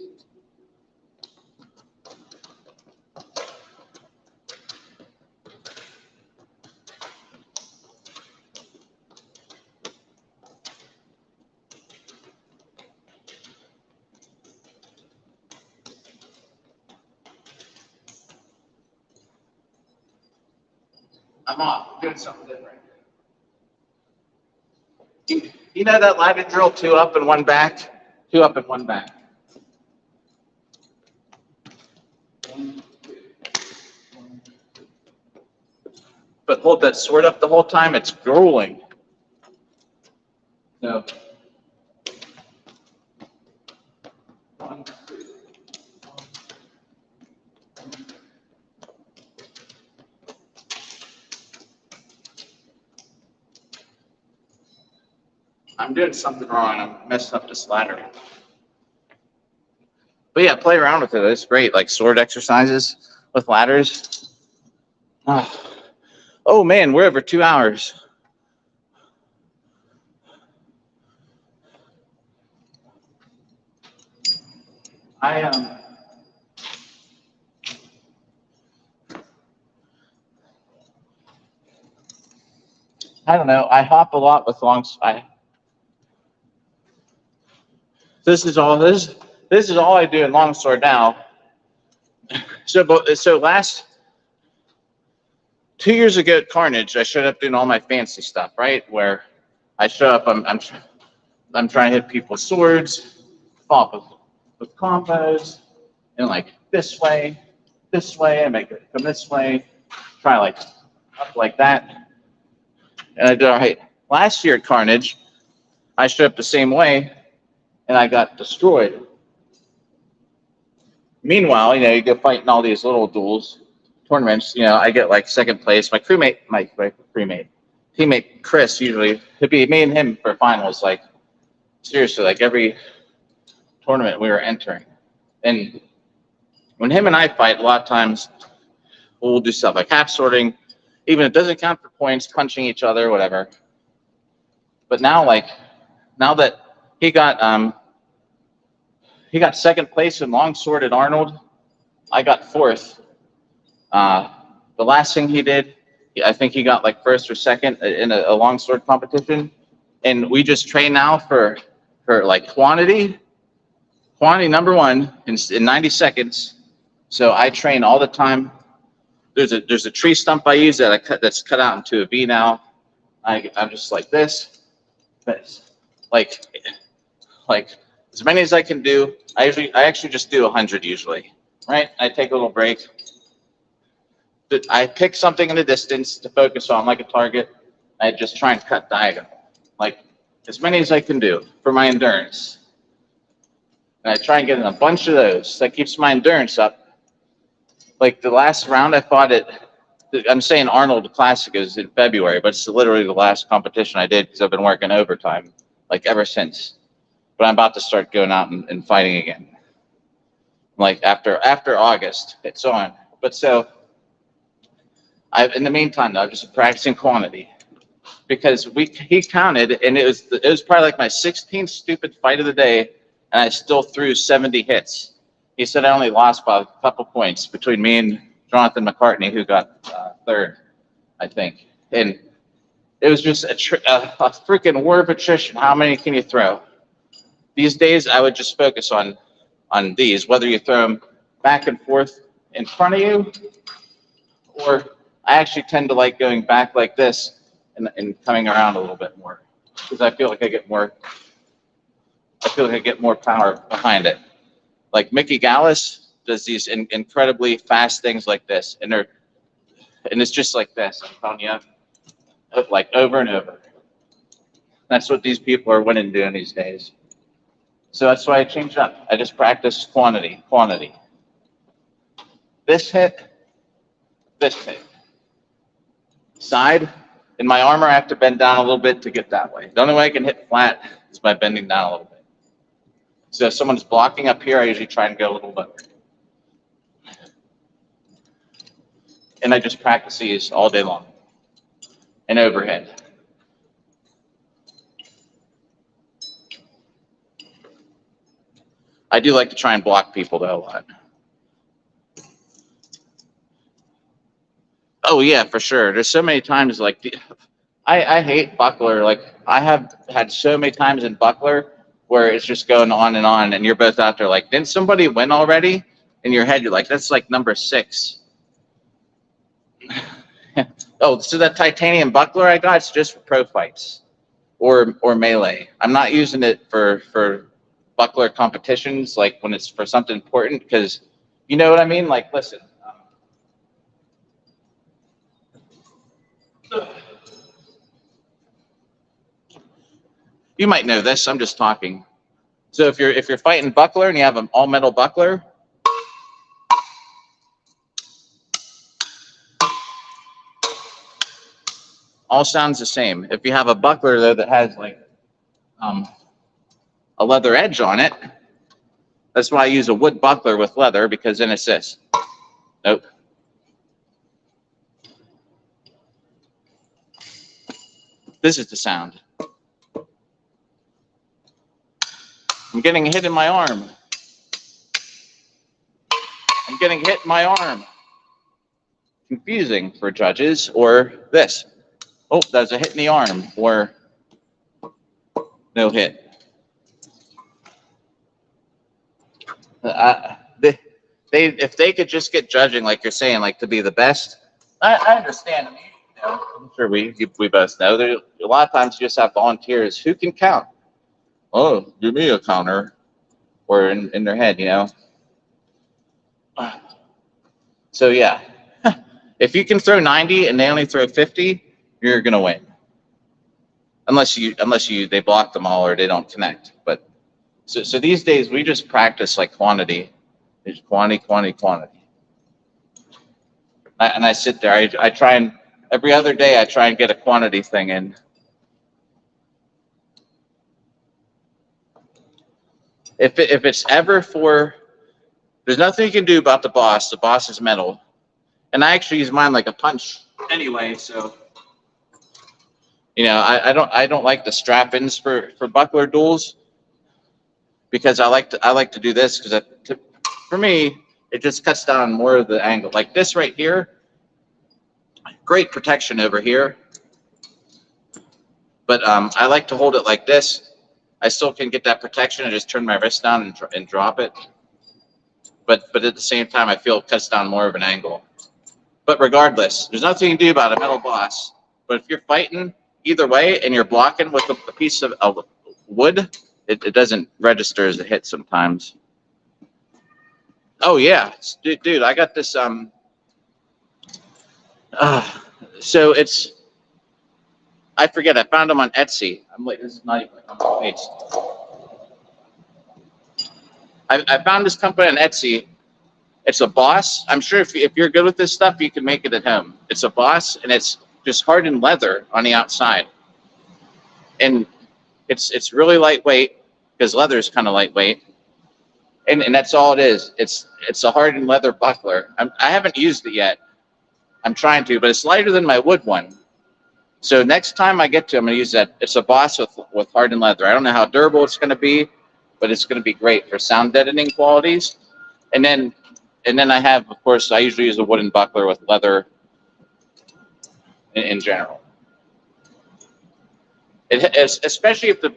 I'm off. I'm doing something different. You know that Latin drill, two up and one back, two up and one back. But hold that sword up the whole time. It's grueling. No. I'm doing something wrong. I'm messing up this ladder. But yeah, play around with it. It's great. Like sword exercises with ladders. Oh man, we're over 2 hours. I don't know. I hop a lot with this is all I do in longsword now. So 2 years ago at Carnage, I showed up doing all my fancy stuff, right? Where I show up, I'm trying to hit people with swords, follow with combos, and like this way, I make it come this way, try like up like that, and I did all right. Last year at Carnage, I showed up the same way, and I got destroyed. Meanwhile, you go fighting all these little duels, tournaments. I get like second place. My teammate Chris, usually it'd be me and him for finals. Like seriously, like every tournament we were entering. And when him and I fight, a lot of times we'll do stuff like half sorting, even if it doesn't count for points, punching each other, whatever. But now that he got second place in longsword at Arnold, I got fourth. The last thing he did, I think he got like first or second in a longsword competition, and we just train now for like quantity number one in 90 seconds. So I train all the time. There's a tree stump I use that's cut out into a V now. I'm just like this, like as many as I can do. I actually just do 100 usually, right? I take a little break. I pick something in the distance to focus on, like a target. I just try and cut diagonal, like as many as I can do for my endurance. And I try and get in a bunch of those. That keeps my endurance up. Like the last round I fought I'm saying Arnold Classic is in February, but it's literally the last competition I did because I've been working overtime, like ever since. But I'm about to start going out and fighting again. Like after August, it's on. But so in the meantime, though, I'm just practicing quantity because he counted, and it was probably like my 16th stupid fight of the day, and I still threw 70 hits. He said I only lost by a couple points between me and Jonathan McCartney, who got third, I think. And it was just a freaking war of attrition. How many can you throw? These days, I would just focus on these, whether you throw them back and forth in front of you, or I actually tend to like going back like this and coming around a little bit more because I feel like I get more power behind it. Like Mickey Gallus does these incredibly fast things like this, and it's just like this. I'm telling you, like over and over. That's what these people are winning doing these days. So that's why I changed up. I just practice quantity. This hit. Side. In my armor, I have to bend down a little bit to get that way. The only way I can hit flat is by bending down a little bit. So if someone's blocking up here, I usually try and go a little lower. And I just practice these all day long. And overhead. I do like to try and block people, though, a lot. Oh, yeah, for sure. There's so many times, like, I hate buckler. Like, I have had so many times in buckler where it's just going on, and you're both out there like, didn't somebody win already? In your head, you're like, that's like number 6. Oh, so that titanium buckler I got, it's just for pro fights or melee. I'm not using it for buckler competitions, like when it's for something important, because you know what I mean? Like, listen. You might know this. I'm just talking. So if you're fighting buckler and you have an all metal buckler, all sounds the same. If you have a buckler though that has like a leather edge on it. That's why I use a wood buckler with leather, because then it's this. Nope. This is the sound. I'm getting hit in my arm. I'm getting hit in my arm. Confusing for judges. Or this. Oh, there's a hit in the arm. Or no hit. If they could just get judging, like you're saying, like to be the best, I understand. I mean, you know, I'm sure we both know there a lot of times you just have volunteers who can count. Oh, give me a counter, or in their head, you know. So yeah, if you can throw 90 and they only throw 50, you're gonna win. Unless they block them all or they don't connect. But so these days we just practice like quantity. There's quantity. And I sit there. I try and every other day I try and get a quantity thing in. If it's ever for, there's nothing you can do about the boss. The boss is metal, and I actually use mine like a punch anyway. So you know I don't like the strap-ins for buckler duels, because I like to do this because for me it just cuts down more of the angle. Like this right here, great protection over here. But I like to hold it like this. I still can get that protection and just turn my wrist down and drop it. But at the same time, I feel it cuts down more of an angle. But regardless, there's nothing you can do about a metal boss. But if you're fighting either way and you're blocking with a piece of wood, it doesn't register as a hit sometimes. Oh yeah, dude, I got this. So it's. I forget. I found them on Etsy. I'm like, this is not even on my face. I found this company on Etsy. It's a boss. I'm sure if you're good with this stuff, you can make it at home. It's a boss, and it's just hardened leather on the outside, and it's really lightweight because leather is kind of lightweight, and that's all it is. It's a hardened leather buckler. I haven't used it yet. I'm trying to, but it's lighter than my wood one. So next time I get to, I'm going to use that. It's a boss with hardened leather. I don't know how durable it's going to be, but it's going to be great for sound deadening qualities. And then I have, of course, I usually use a wooden buckler with leather in general. Especially if the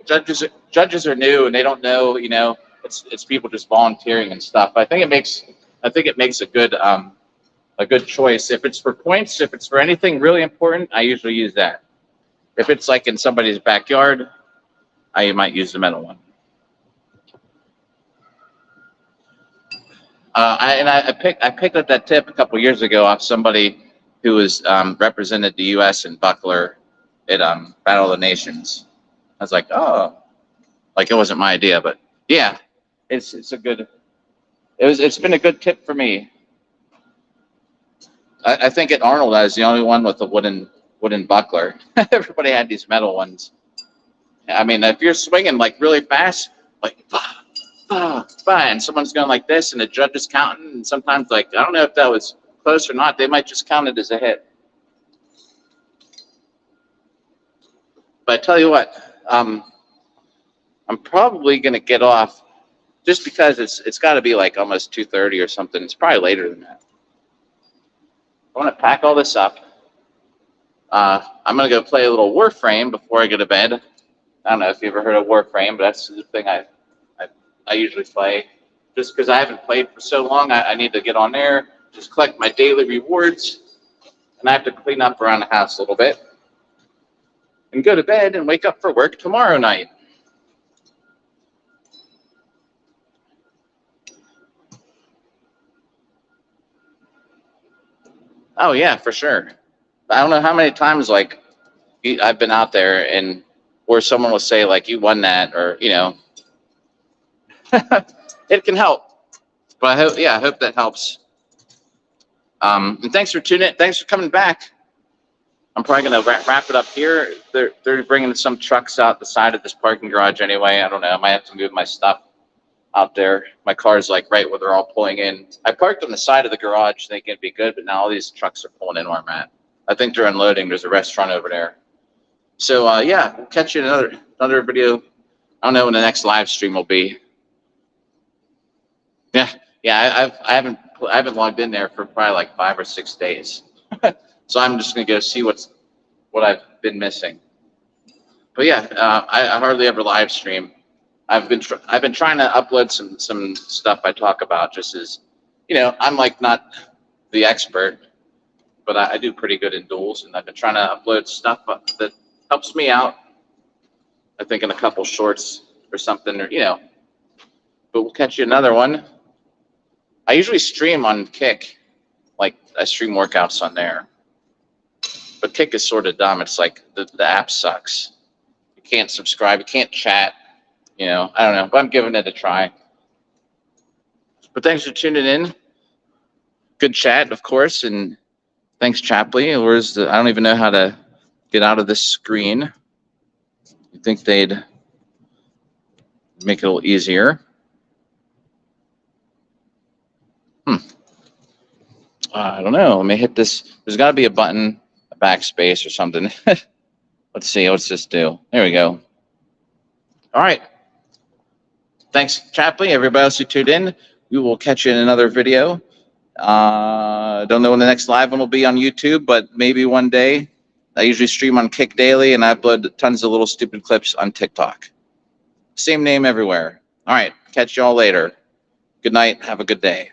judges are new and they don't know, you know, it's people just volunteering and stuff. I think it makes a good choice. If it's for points, if it's for anything really important, I usually use that. If it's like in somebody's backyard, I might use the metal one. I picked up that tip a couple years ago off somebody who was represented the U.S. in buckler at Battle of the Nations. I was like, oh, like it wasn't my idea, but yeah, it's been a good tip for me. I think at Arnold I was the only one with a wooden buckler. Everybody had these metal ones. I mean, if you're swinging like really fast, like and someone's going like this, and the judge is counting, and sometimes like I don't know if that was close or not. They might just count it as a hit. But I tell you what, I'm probably going to get off just because it's got to be like almost 2:30 or something. It's probably later than that. I want to pack all this up. I'm going to go play a little Warframe before I go to bed. I don't know if you ever heard of Warframe, but that's the thing I usually play. Just because I haven't played for so long, I need to get on there, just collect my daily rewards, and I have to clean up around the house a little bit, and go to bed and wake up for work tomorrow night. Oh yeah, for sure. I don't know how many times like I've been out there and where someone will say like you won that, or you know, it can help. But I hope that helps. And thanks for tuning in. Thanks for coming back. I'm probably gonna wrap it up here. They're bringing some trucks out the side of this parking garage anyway. I don't know. I might have to move my stuff out there. My car's like right where they're all pulling in. I parked on the side of the garage thinking it'd be good, but now all these trucks are pulling in where I'm at. I think they're unloading. There's a restaurant over there. So yeah, we'll catch you in another video. I don't know when the next live stream will be. Yeah. I haven't logged in there for probably like 5 or 6 days. So I'm just gonna go see what I've been missing. But yeah, I hardly ever live stream. I've been trying to upload some stuff I talk about, just as I'm like not the expert, but I do pretty good in duels, and I've been trying to upload stuff that helps me out. I think in a couple shorts or something, or But we'll catch you another one. I usually stream on Kick, like I stream workouts on there. But Kick is sort of dumb. It's like the app sucks. You can't subscribe. You can't chat. I don't know. But I'm giving it a try. But thanks for tuning in. Good chat, of course. And thanks, Chapley. I don't even know how to get out of this screen. You'd think they'd make it a little easier. I don't know. Let me hit this. There's got to be a button, a backspace or something. Let's see. What's this do? There we go. All right. Thanks, Chapley. Everybody else who tuned in. We will catch you in another video. Don't know when the next live one will be on YouTube, but maybe one day. I usually stream on Kick Daily, and I upload tons of little stupid clips on TikTok. Same name everywhere. All right. Catch you all later. Good night. Have a good day.